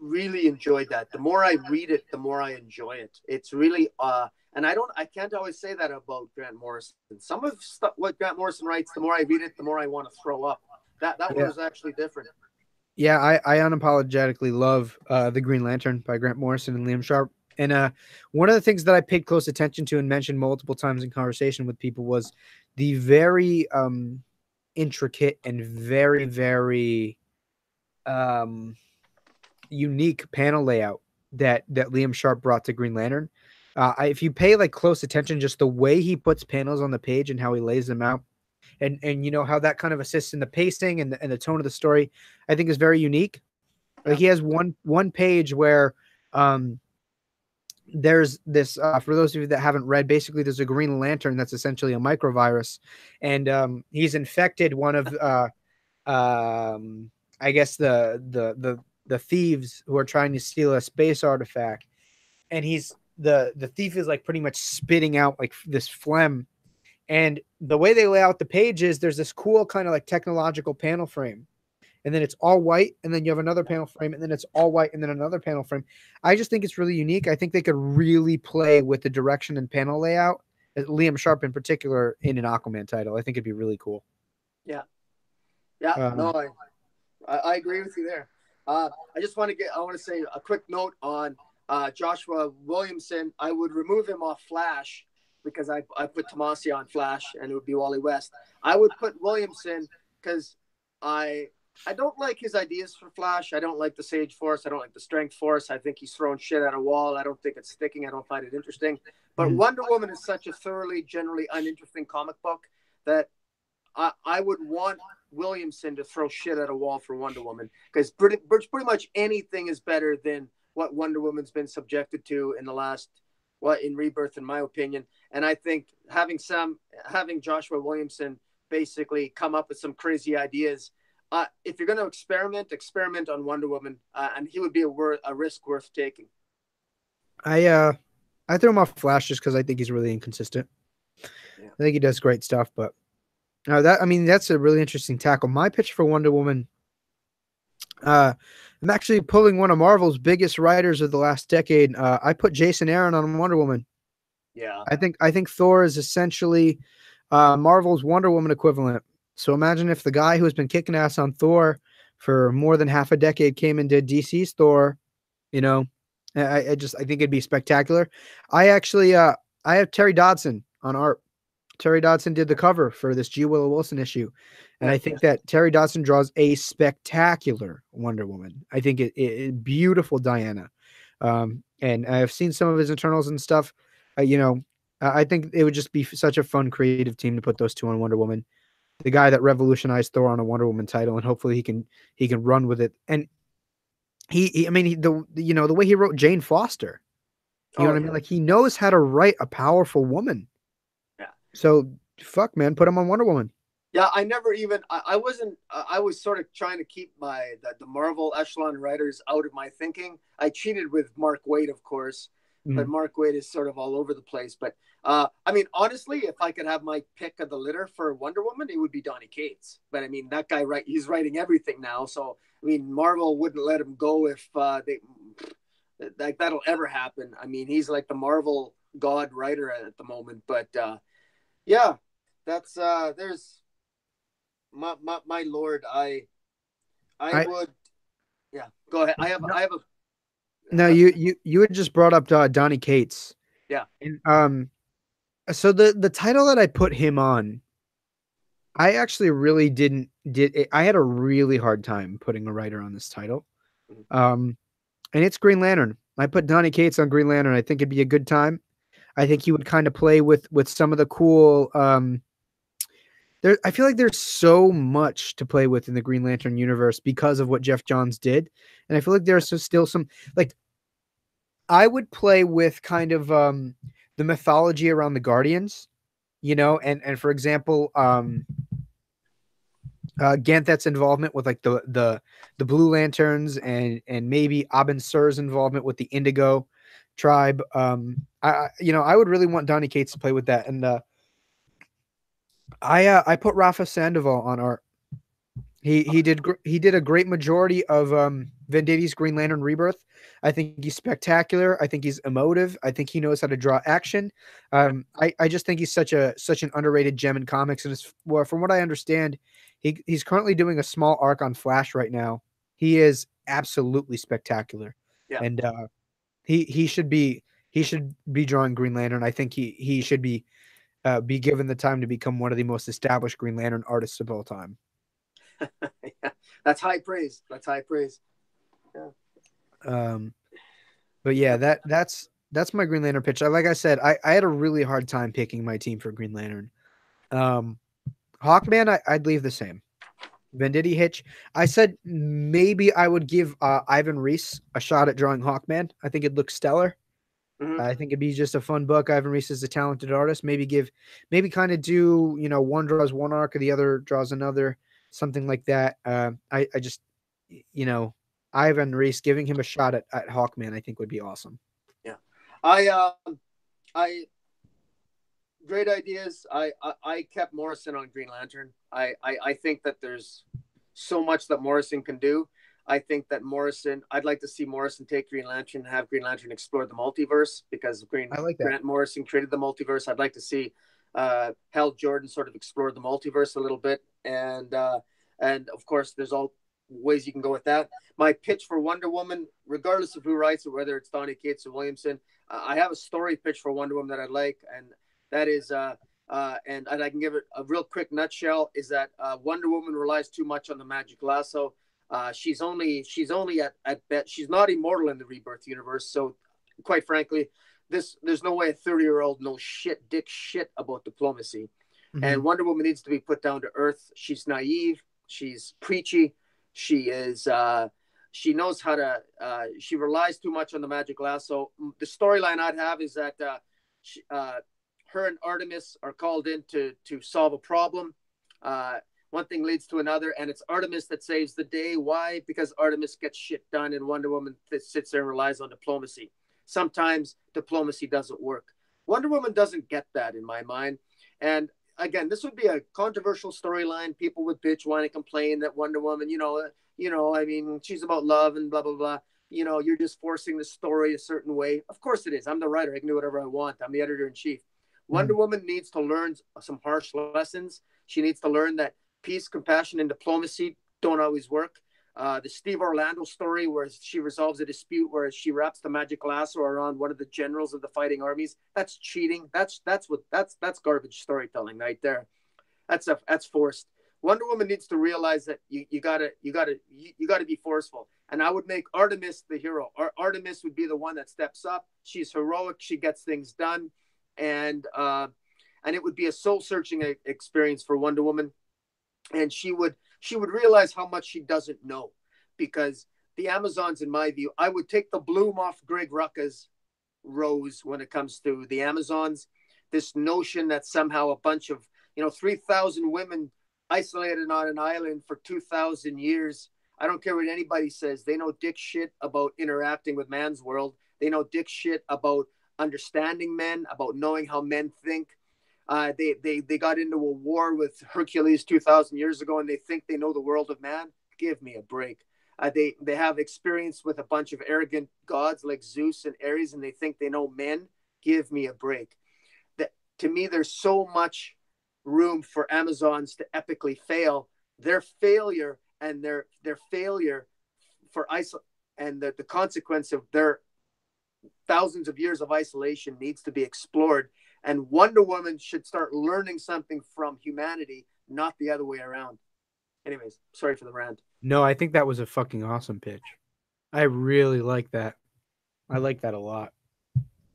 really enjoyed that. The more I read it, the more I enjoy it. It's really and I can't always say that about Grant Morrison. Some of what Grant Morrison writes, the more I read it, the more I want to throw up. That one Yeah. was actually different. Yeah, I unapologetically love the Green Lantern by Grant Morrison and Liam Sharp. And one of the things that I paid close attention to and mentioned multiple times in conversation with people was the very intricate and very um, unique panel layout that Liam Sharp brought to Green Lantern. If you pay like close attention, just the way he puts panels on the page and how he lays them out, and you know how that kind of assists in the pacing and the tone of the story, I think is very unique. Like Yeah. he has one page where um there's this for those of you that haven't read, basically there's a Green Lantern that's essentially a microvirus, and he's infected one of I guess the thieves who are trying to steal a space artifact, and he's the thief is like pretty much spitting out like this phlegm, and the way they lay out the pages, there's this cool kind of like technological panel frame, and then it's all white, and then you have another panel frame, and then it's all white, and then another panel frame. I just think it's really unique. I think they could really play with the direction and panel layout, Liam Sharp in particular, in an Aquaman title. I think it'd be really cool. Yeah. Yeah. No, Um, I agree with you there. I want to say a quick note on Joshua Williamson. I would remove him off Flash because I put Tomasi on Flash and it would be Wally West. I would put Williamson because I I don't like his ideas for Flash. I don't like the Sage Force. I don't like the Strength Force. I think he's throwing shit at a wall. I don't think it's sticking. I don't find it interesting. But mhm. Wonder Woman is such a thoroughly, generally uninteresting comic book that I would want Williamson to throw shit at a wall for Wonder Woman because pretty much anything is better than what Wonder Woman's been subjected to in the last in Rebirth, in my opinion. And I think having Joshua Williamson basically come up with some crazy ideas. If you're going to experiment on Wonder Woman, and he would be a risk worth taking. I threw him off Flash just because I think he's really inconsistent. Yeah. I think he does great stuff, but that's a really interesting tackle. My pitch for Wonder Woman, I'm actually pulling one of Marvel's biggest writers of the last decade. I put Jason Aaron on Wonder Woman. Yeah. I think Thor is essentially Marvel's Wonder Woman equivalent. So imagine if the guy who has been kicking ass on Thor for more than half a decade came and did DC's Thor. You know, I think it'd be spectacular. I actually I have Terry Dodson on art. Terry Dodson did the cover for this G. Willow Wilson issue. And Yeah. I think that Terry Dodson draws a spectacular Wonder Woman. I think it beautiful Diana. And I've seen some of his internals and stuff. I think it would just be such a fun creative team to put those two on Wonder Woman. The guy that revolutionized Thor on a Wonder Woman title, and hopefully he can run with it. And the way he wrote Jane Foster, you know what I mean? Like he knows how to write a powerful woman. Yeah. So fuck, man, put him on Wonder Woman. Yeah, I never even I wasn't I was sort of trying to keep the Marvel echelon writers out of my thinking. I cheated with Mark Waid, of course, but Mark Waid is sort of all over the place. But I mean, honestly, if I could have my pick of the litter for Wonder Woman, it would be Donny Cates. But I mean, that guy he's writing everything now, so I mean, Marvel wouldn't let him go if that'll ever happen. I mean, he's like the Marvel god writer at the moment. But yeah, that's there's. My lord, I would, yeah. Go ahead. I have a. No, you had just brought up Donny Cates. Yeah. And so the title that I put him on, I actually really did. I had a really hard time putting a writer on this title. Mhm. and it's Green Lantern. I put Donny Cates on Green Lantern. I think it'd be a good time. I think he would kind of play with some of the cool. There, I feel like there's so much to play with in the Green Lantern universe because of what Jeff Johns did, and I feel like there's still some like I would play with kind of the mythology around the Guardians, you know, and for example, Ganthet's involvement with like the Blue Lanterns and maybe Abin Sur's involvement with the Indigo tribe. I would really want Donny Cates to play with that, and I put Rafa Sandoval on art. He did a great majority of Venditti's Green Lantern Rebirth. I think he's spectacular. I think he's emotive. I think he knows how to draw action. I just think he's such an underrated gem in comics. And well, from what I understand, he's currently doing a small arc on Flash right now. He is absolutely spectacular, Yeah. and he should be drawing Green Lantern. I think he should be given the time to become one of the most established Green Lantern artists of all time. Yeah, that's high praise. That's high praise. Yeah. But yeah, that's my Green Lantern pitch. Like I said, I had a really hard time picking my team for Green Lantern. Hawkman, I'd leave the same. Venditti Hitch. I said maybe I would give Ivan Reis a shot at drawing Hawkman. I think it looks stellar. Mm-hmm. I think it'd be just a fun book. Ivan Reis is a talented artist. Maybe kind of do, one draws one arc or the other draws another, something like that. I just, Ivan Reis, giving him a shot at Hawkman, I think would be awesome. Yeah. I great ideas. I kept Morrison on Green Lantern. I think that there's so much that Morrison can do. I think that I'd like to see Morrison take Green Lantern and have Green Lantern explore the multiverse because I like that. Grant Morrison created the multiverse. I'd like to see Hal Jordan sort of explore the multiverse a little bit. And of course, there's all ways you can go with that. My pitch for Wonder Woman, regardless of who writes it, whether it's Donny Cates or Williamson, I have a story pitch for Wonder Woman that I like, and that is, and I can give it a real quick nutshell, is that Wonder Woman relies too much on the magic lasso. She's only at best, she's not immortal in the Rebirth universe. So quite frankly, there's no way a 30-year-old knows dick shit about diplomacy. Mm-hmm. And Wonder Woman needs to be put down to earth. She's naive. She's preachy. She is, she knows how to, she relies too much on the magic lasso. The storyline I'd have is that her and Artemis are called in to solve a problem. One thing leads to another, and it's Artemis that saves the day. Why? Because Artemis gets shit done, and Wonder Woman sits there and relies on diplomacy. Sometimes diplomacy doesn't work. Wonder Woman doesn't get that in my mind. And again, this would be a controversial storyline. People would bitch, whine, and complain that Wonder Woman, I mean, she's about love and blah, blah, blah. You're just forcing the story a certain way. Of course it is. I'm the writer. I can do whatever I want. I'm the editor-in-chief. Wonder Woman needs to learn some harsh lessons. She needs to learn that peace, compassion, and diplomacy don't always work. The Steve Orlando story, where she resolves a dispute, where she wraps the magic lasso around one of the generals of the fighting armies. That's cheating. That's garbage storytelling right there. That's forced. Wonder Woman needs to realize that you gotta be forceful. And I would make Artemis the hero. Artemis would be the one that steps up. She's heroic. She gets things done. And it would be a soul-searching experience for Wonder Woman, and she would realize how much she doesn't know, because the Amazons, in my view, I would take the bloom off Greg Rucka's rose when it comes to the Amazons. This notion that somehow a bunch of 3,000 women isolated on an island for 2,000 years. I don't care what anybody says. They know dick shit about interacting with man's world. They know dick shit about understanding men, about knowing how men think. They got into a war with Hercules 2,000 years ago, and they think they know the world of man. Give me a break. They have experience with a bunch of arrogant gods like Zeus and Ares, and they think they know men. Give me a break. To me, there's so much room for Amazons to epically fail. Their failure and their failure for and the consequence of their thousands of years of isolation needs to be explored. And Wonder Woman should start learning something from humanity, not the other way around. Anyways, sorry for the rant. No, I think that was a fucking awesome pitch. I really like that. I like that a lot,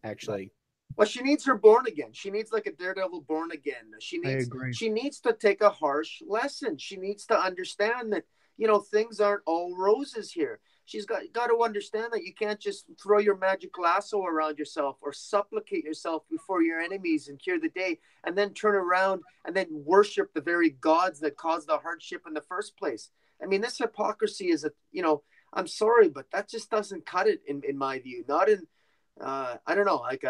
actually. Well, she needs her born again. She needs like a Daredevil born again. I agree. She needs to take a harsh lesson. She needs to understand that, you know, things aren't all roses here. She's got to understand that you can't just throw your magic lasso around yourself or supplicate yourself before your enemies and cure the day, and then turn around and then worship the very gods that caused the hardship in the first place. I mean, this hypocrisy is a, you know, I'm sorry, but that just doesn't cut it in my view. Not in, I don't know, like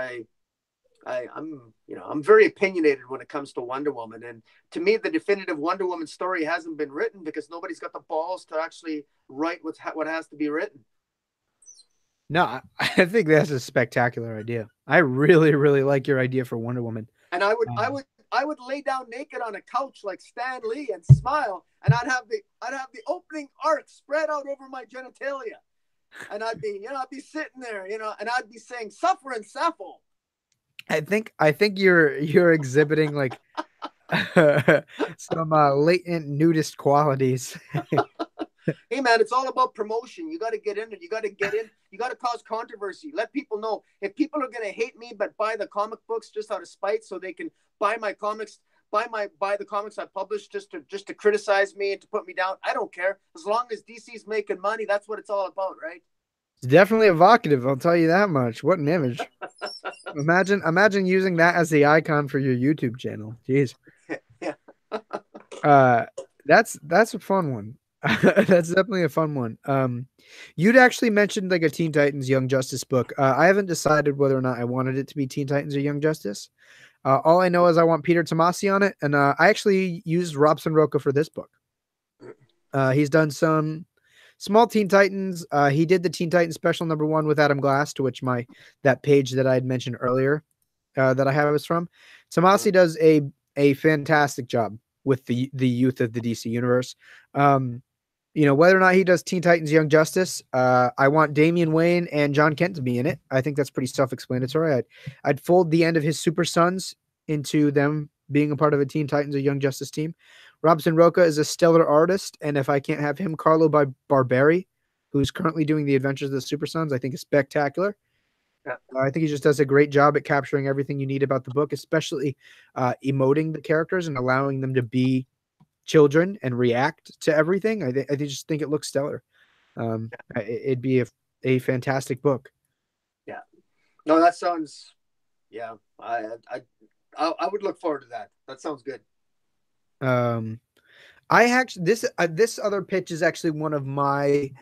I'm, you know, I'm very opinionated when it comes to Wonder Woman, and to me, the definitive Wonder Woman story hasn't been written because nobody's got the balls to actually write what has to be written. No, I think that's a spectacular idea. I really, really like your idea for Wonder Woman. And Um, I would lay down naked on a couch like Stan Lee and smile, and I'd have the opening arc spread out over my genitalia, and I'd be, you know, I'd be sitting there, you know, and I'd be saying, "Suffer and Sappho." I think you're exhibiting like some latent nudist qualities. Hey man, it's all about promotion. You got to get in it. You got to get in. You got to cause controversy. Let people know. If people are going to hate me but buy the comic books just out of spite so they can buy my comics, buy the comics I publish just to criticize me and to put me down, I don't care. As long as DC's making money, that's what it's all about, right? It's definitely evocative, I'll tell you that much. What an image. Imagine using that as the icon for your YouTube channel. Jeez. Yeah. Uh that's a fun one. That's definitely a fun one. You'd actually mentioned like a Teen Titans Young Justice book. I haven't decided whether or not I wanted it to be Teen Titans or Young Justice. All I know is I want Peter Tomasi on it, and I actually used Robson Roca for this book. He's done some small Teen Titans. He did the Teen Titans special #1 with Adam Glass, to which that page that I had mentioned earlier that I have is from. Tomasi does a fantastic job with the youth of the DC universe. You know, whether or not he does Teen Titans Young Justice, I want Damian Wayne and John Kent to be in it. I think that's pretty self-explanatory. I'd fold the end of his Super Sons into them being a part of a Teen Titans or Young Justice team. Robson Roca is a stellar artist, and if I can't have him, Carlo Barberi, who's currently doing the Adventures of the Super Sons, I think is spectacular. Yeah. I think he just does a great job at capturing everything you need about the book, especially emoting the characters and allowing them to be children and react to everything. I just think it looks stellar. It'd be a fantastic book. Yeah. No, that sounds. Yeah, I would look forward to that. That sounds good. I actually this other pitch is actually one of my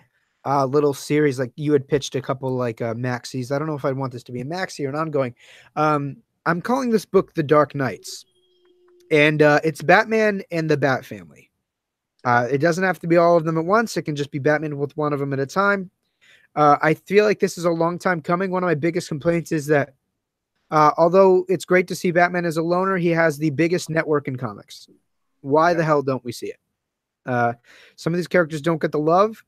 little series. Like you had pitched a couple like maxis. I don't know if I'd want this to be a maxi or an ongoing. I'm calling this book The Dark Knights, and it's Batman and the Bat Family. It doesn't have to be all of them at once. It can just be Batman with one of them at a time. I feel like this is a long time coming. One of my biggest complaints is that although it's great to see Batman as a loner, he has the biggest network in comics. Why the hell don't we see it? Some of these characters don't get the love.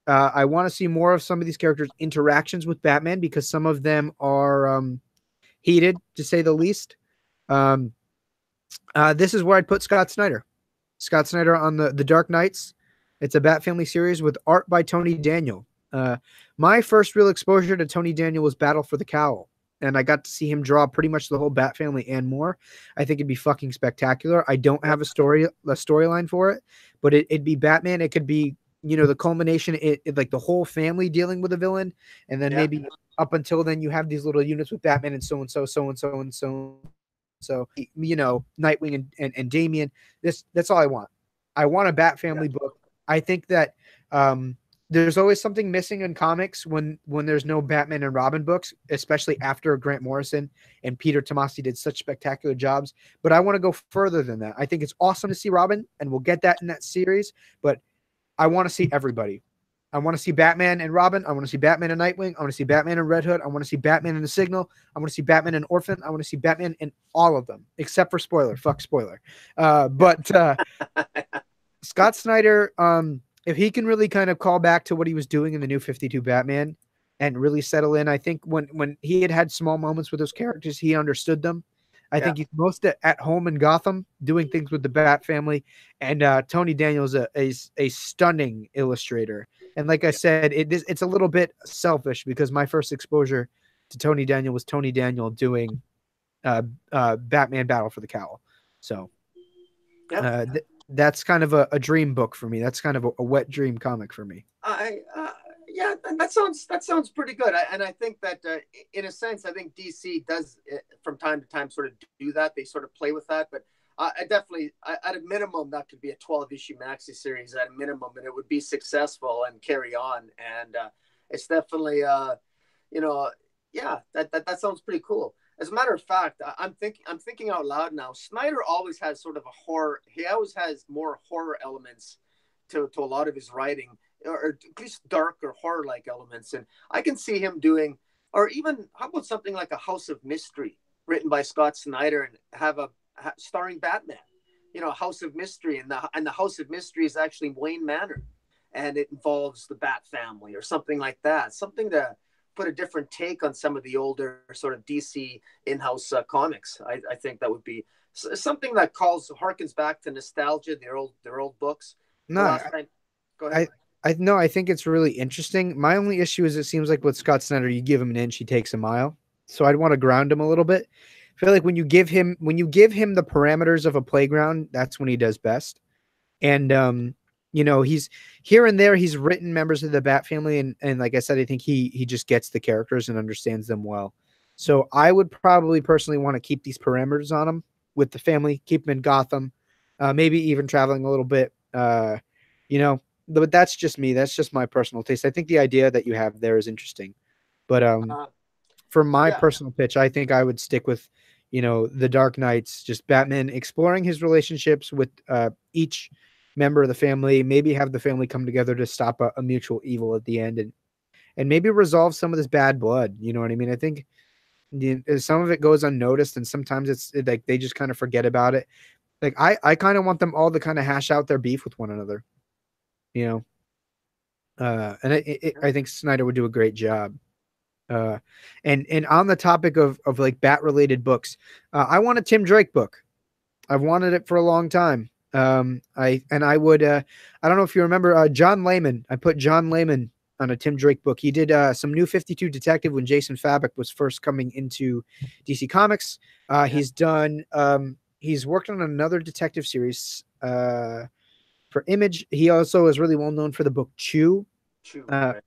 I want to see more of some of these characters' interactions with Batman because some of them are heated, to say the least. This is where I'd put Scott Snyder. Scott Snyder on the Dark Knights. It's a Bat Family series with art by Tony Daniel. My first real exposure to Tony Daniel was Battle for the Cowl, and I got to see him draw pretty much the whole Bat Family and more. I think it'd be fucking spectacular. I don't have a storyline for it, but it'd be Batman. It could be, you know, the culmination, like the whole family dealing with a villain, and then maybe up until then you have these little units with Batman and so and so, so and so and so. So, you know, Nightwing and Damian. That's all I want. I want a Bat Family book. I think that there's always something missing in comics when there's no Batman and Robin books, especially after Grant Morrison and Peter Tomasi did such spectacular jobs. But I want to go further than that. I think it's awesome to see Robin, and we'll get that in that series. But I want to see everybody. I want to see Batman and Robin. I want to see Batman and Nightwing. I want to see Batman and Red Hood. I want to see Batman and the Signal. I want to see Batman and Orphan. I want to see Batman in all of them, except for Spoiler. Fuck Spoiler. But Scott Snyder, if he can really kind of call back to what he was doing in the New 52 Batman and really settle in, I think when he had small moments with those characters, he understood them. I think he's most at home in Gotham doing things with the Bat Family. And Tony Daniels is a stunning illustrator. And like I said, it's a little bit selfish because my first exposure to Tony Daniel was Tony Daniel doing Batman Battle for the Cowl. So Yeah. that's kind of a dream book for me. That's kind of a wet dream comic for me. Yeah, that sounds pretty good. And I think that in a sense, I think DC does from time to time sort of do that. They sort of play with that, but I definitely, at a minimum, that could be a 12-issue maxi series at a minimum, and it would be successful and carry on. And it's definitely, you know, yeah, that sounds pretty cool. As a matter of fact, I'm thinking out loud now. Snyder always has sort of a horror. He always has more horror elements to a lot of his writing, or at least dark or horror like elements. And I can see him doing, or even how about something like a House of Mystery written by Scott Snyder and have a starring Batman. House of Mystery, and the House of Mystery is actually Wayne Manor, and it involves the Bat family or something like that. Something to put a different take on some of the older sort of DC in-house comics. I think that would be something that harkens back to nostalgia, their old books. The No, last time, go ahead. I I no, I think it's really interesting. My only issue is it seems like with Scott Snyder, you give him an inch, he takes a mile. So I'd want to ground him a little bit. I feel like when you give him the parameters of a playground, that's when he does best. And he's here and there he's written members of the Bat family, and like I said, I think he just gets the characters and understands them well. So I would probably personally want to keep these parameters on him with the family, keep him in Gotham, maybe even traveling a little bit. You know, but that's just me. That's just my personal taste. I think the idea that you have there is interesting. But Uh, for my yeah, personal pitch, I think I would stick with, the Dark Knights, just Batman exploring his relationships with each member of the family, maybe have the family come together to stop a mutual evil at the end, and maybe resolve some of this bad blood. You know what I mean? I think some of it goes unnoticed, and sometimes like they just kind of forget about it. Like I kind of want them all to kind of hash out their beef with one another. You know, and I think Snyder would do a great job. Uh, and on the topic of like bat related books, I want a Tim Drake book. I've wanted it for a long time. I would I don't know if you remember John Layman. I put John Layman on a Tim Drake book. He did some New 52 Detective when Jason Fabok was first coming into DC Comics. yeah, He's worked on another detective series for Image. He also is really well known for the book Chew. true, Uh, right?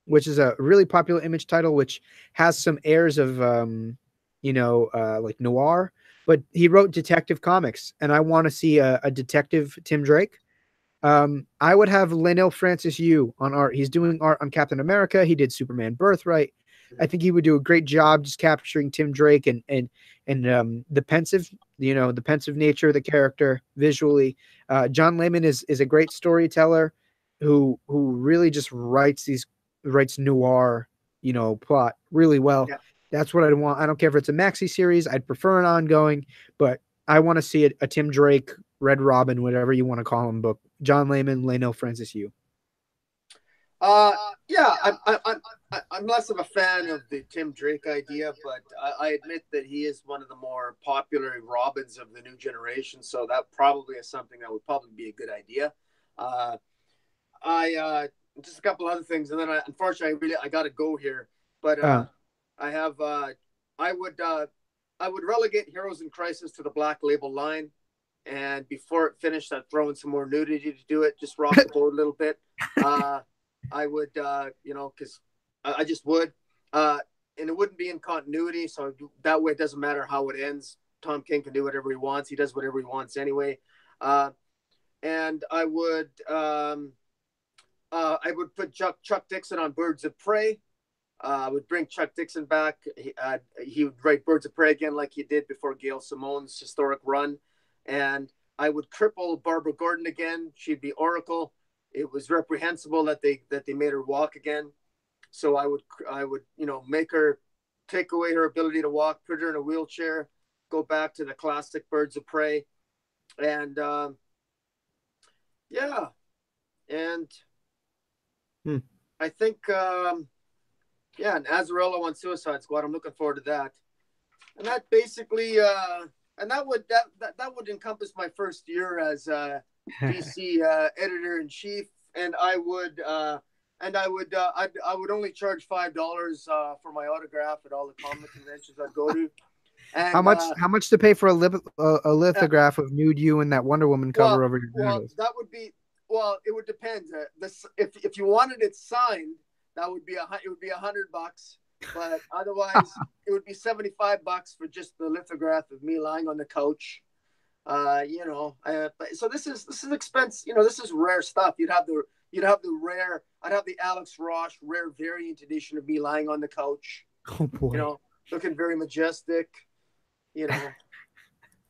which is a really popular Image title, which has some airs of, like noir. But he wrote Detective Comics, and I want to see a detective Tim Drake. I would have Lionel Francis Yu on art. He's doing art on Captain America. He did Superman Birthright. I think he would do a great job just capturing Tim Drake and the pensive nature of the character visually. John Layman is a great storyteller who really just writes noir, plot really well. Yeah. That's what I want. I don't care if it's a maxi series. I'd prefer an ongoing, but I want to see a Tim Drake, Red Robin, whatever you want to call him, book. John Layman, Lionel Francis Yu. Uh, yeah, I'm less of a fan of the Tim Drake idea, but I admit that he is one of the more popular Robins of the new generation. So that probably is something that would probably be a good idea. Uh, I just a couple other things, and then unfortunately I got to go here. But Uh, I have I would relegate Heroes in Crisis to the Black Label line, and before it finished, I'd throw in some more nudity to do it, just rock the boat a little bit. Uh, I would, because I just would, and it wouldn't be in continuity, so that way it doesn't matter how it ends. Tom King can do whatever he wants. He does whatever he wants anyway. And I would put Chuck Dixon on Birds of Prey. I would bring Chuck Dixon back. He would write Birds of Prey again, like he did before Gail Simone's historic run, and I would cripple Barbara Gordon again. She'd be Oracle. It was reprehensible that they made her walk again. So I would make her take away her ability to walk, put her in a wheelchair, go back to the classic Birds of Prey, and yeah, and hmm. I think yeah, and Azarello on Suicide Squad. I'm looking forward to that, and that basically and that would encompass my first year as DC editor in chief, and I would and I would only charge $5 for my autograph at all the comic conventions I'd go to. How And much? How much to pay for a uh, lithograph of nude you and that Wonder Woman cover over your well, genitals? that would be it would depend. This if you wanted it signed, that would be it would be $100. But otherwise, it would be $75 for just the lithograph of me lying on the couch. So this is expense. This is rare stuff. You'd have the rare. I'd have the Alex Ross rare variant edition of me lying on the couch. Oh boy. Looking very majestic. You know,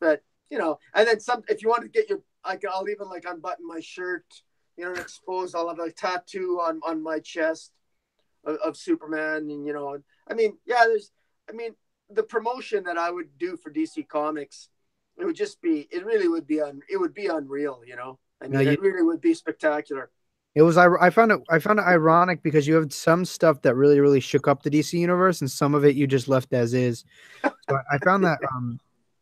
but and then some. If you want to get I'll even like unbutton my shirt. And expose. I'll have a tattoo on my chest of Superman, and I mean, yeah. The promotion that I would do for DC Comics, it really would be unreal. I mean, it really would be spectacular. It was. I found it ironic because you have some stuff that really, really shook up the DC universe, and some of it you just left as is. So I found that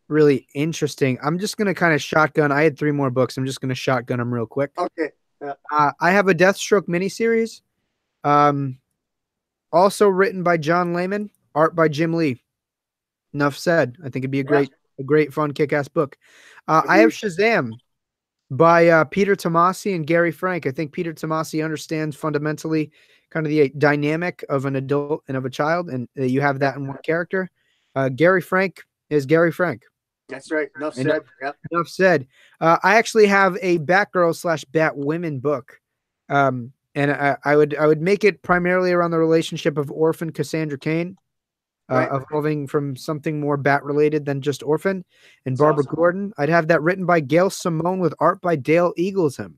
really interesting. I'm just gonna kind of shotgun. I had 3 more books. I'm just gonna shotgun them real quick. Okay. Yeah. I have a Deathstroke miniseries, also written by John Layman, art by Jim Lee. Enough said. I think it'd be a great, fun, kick-ass book. I have Shazam by Peter Tomasi and Gary Frank. I think Peter Tomasi understands fundamentally kind of the dynamic of an adult and of a child, and you have that in one character. Gary Frank is Gary Frank. That's right. Enough said. Yep. Enough said. I actually have a Batgirl/Batwomen book, and I would make it primarily around the relationship of Orphan Cassandra Cain, evolving from something more Bat related than just Orphan, and that's Barbara Gordon. I'd have that written by Gail Simone with art by Dale Eaglesham.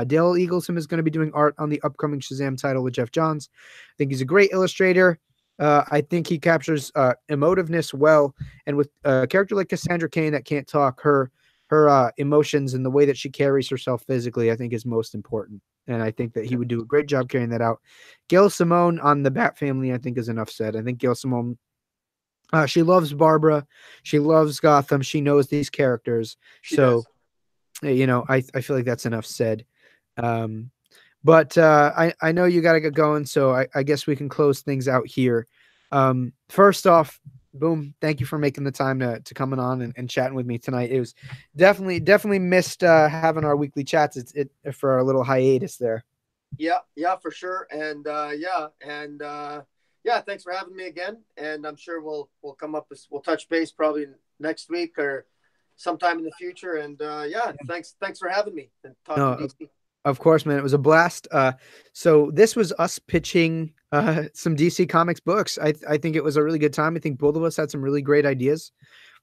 Dale Eaglesham is going to be doing art on the upcoming Shazam title with Jeff Johns. I think he's a great illustrator. I think he captures emotiveness well, and with a character like Cassandra Cain that can't talk, her emotions and the way that she carries herself physically, I think is most important. And I think that he would do a great job carrying that out. Gail Simone on the Bat Family, I think, is enough said. I think Gail Simone, she loves Barbara, she loves Gotham, she knows these characters. She does. I feel like that's enough said. But I know you got to get going, so I guess we can close things out here. First off, Boom, thank you for making the time to coming on and chatting with me tonight. It was definitely missed having our weekly chats. It's for our little hiatus there. Yeah, for sure. And thanks for having me again. And I'm sure we'll touch base probably next week or sometime in the future. And thanks for having me and talking to DC. Of course, man. It was a blast. So this was us pitching some DC Comics books. I think it was a really good time. I think both of us had some really great ideas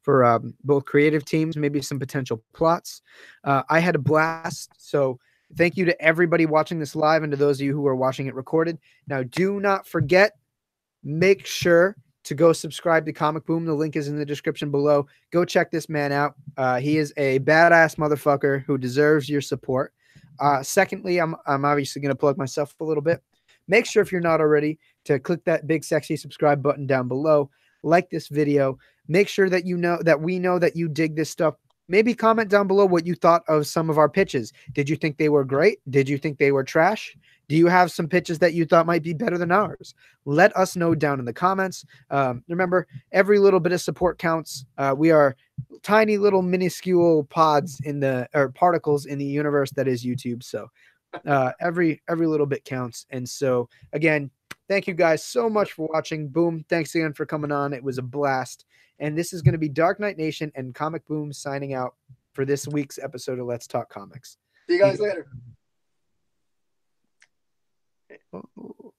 for both creative teams, maybe some potential plots. I had a blast. So thank you to everybody watching this live and to those of you who are watching it recorded. Now, do not forget, make sure to go subscribe to Comic Boom. The link is in the description below. Go check this man out. He is a badass motherfucker who deserves your support. Secondly, I'm obviously going to plug myself a little bit. Make sure, if you're not already, to click that big sexy subscribe button down below. Like this video. Make sure that we know that you dig this stuff. Maybe comment down below what you thought of some of our pitches. Did you think they were great? Did you think they were trash? Do you have some pitches that you thought might be better than ours? Let us know down in the comments. Remember, every little bit of support counts. We are tiny little minuscule particles in the universe that is YouTube. So every little bit counts. And so again, thank you guys so much for watching. Boom. Thanks again for coming on. It was a blast. And this is going to be Dark Knight Nation and Comic Boom signing out for this week's episode of Let's Talk Comics. See you guys later. Oh.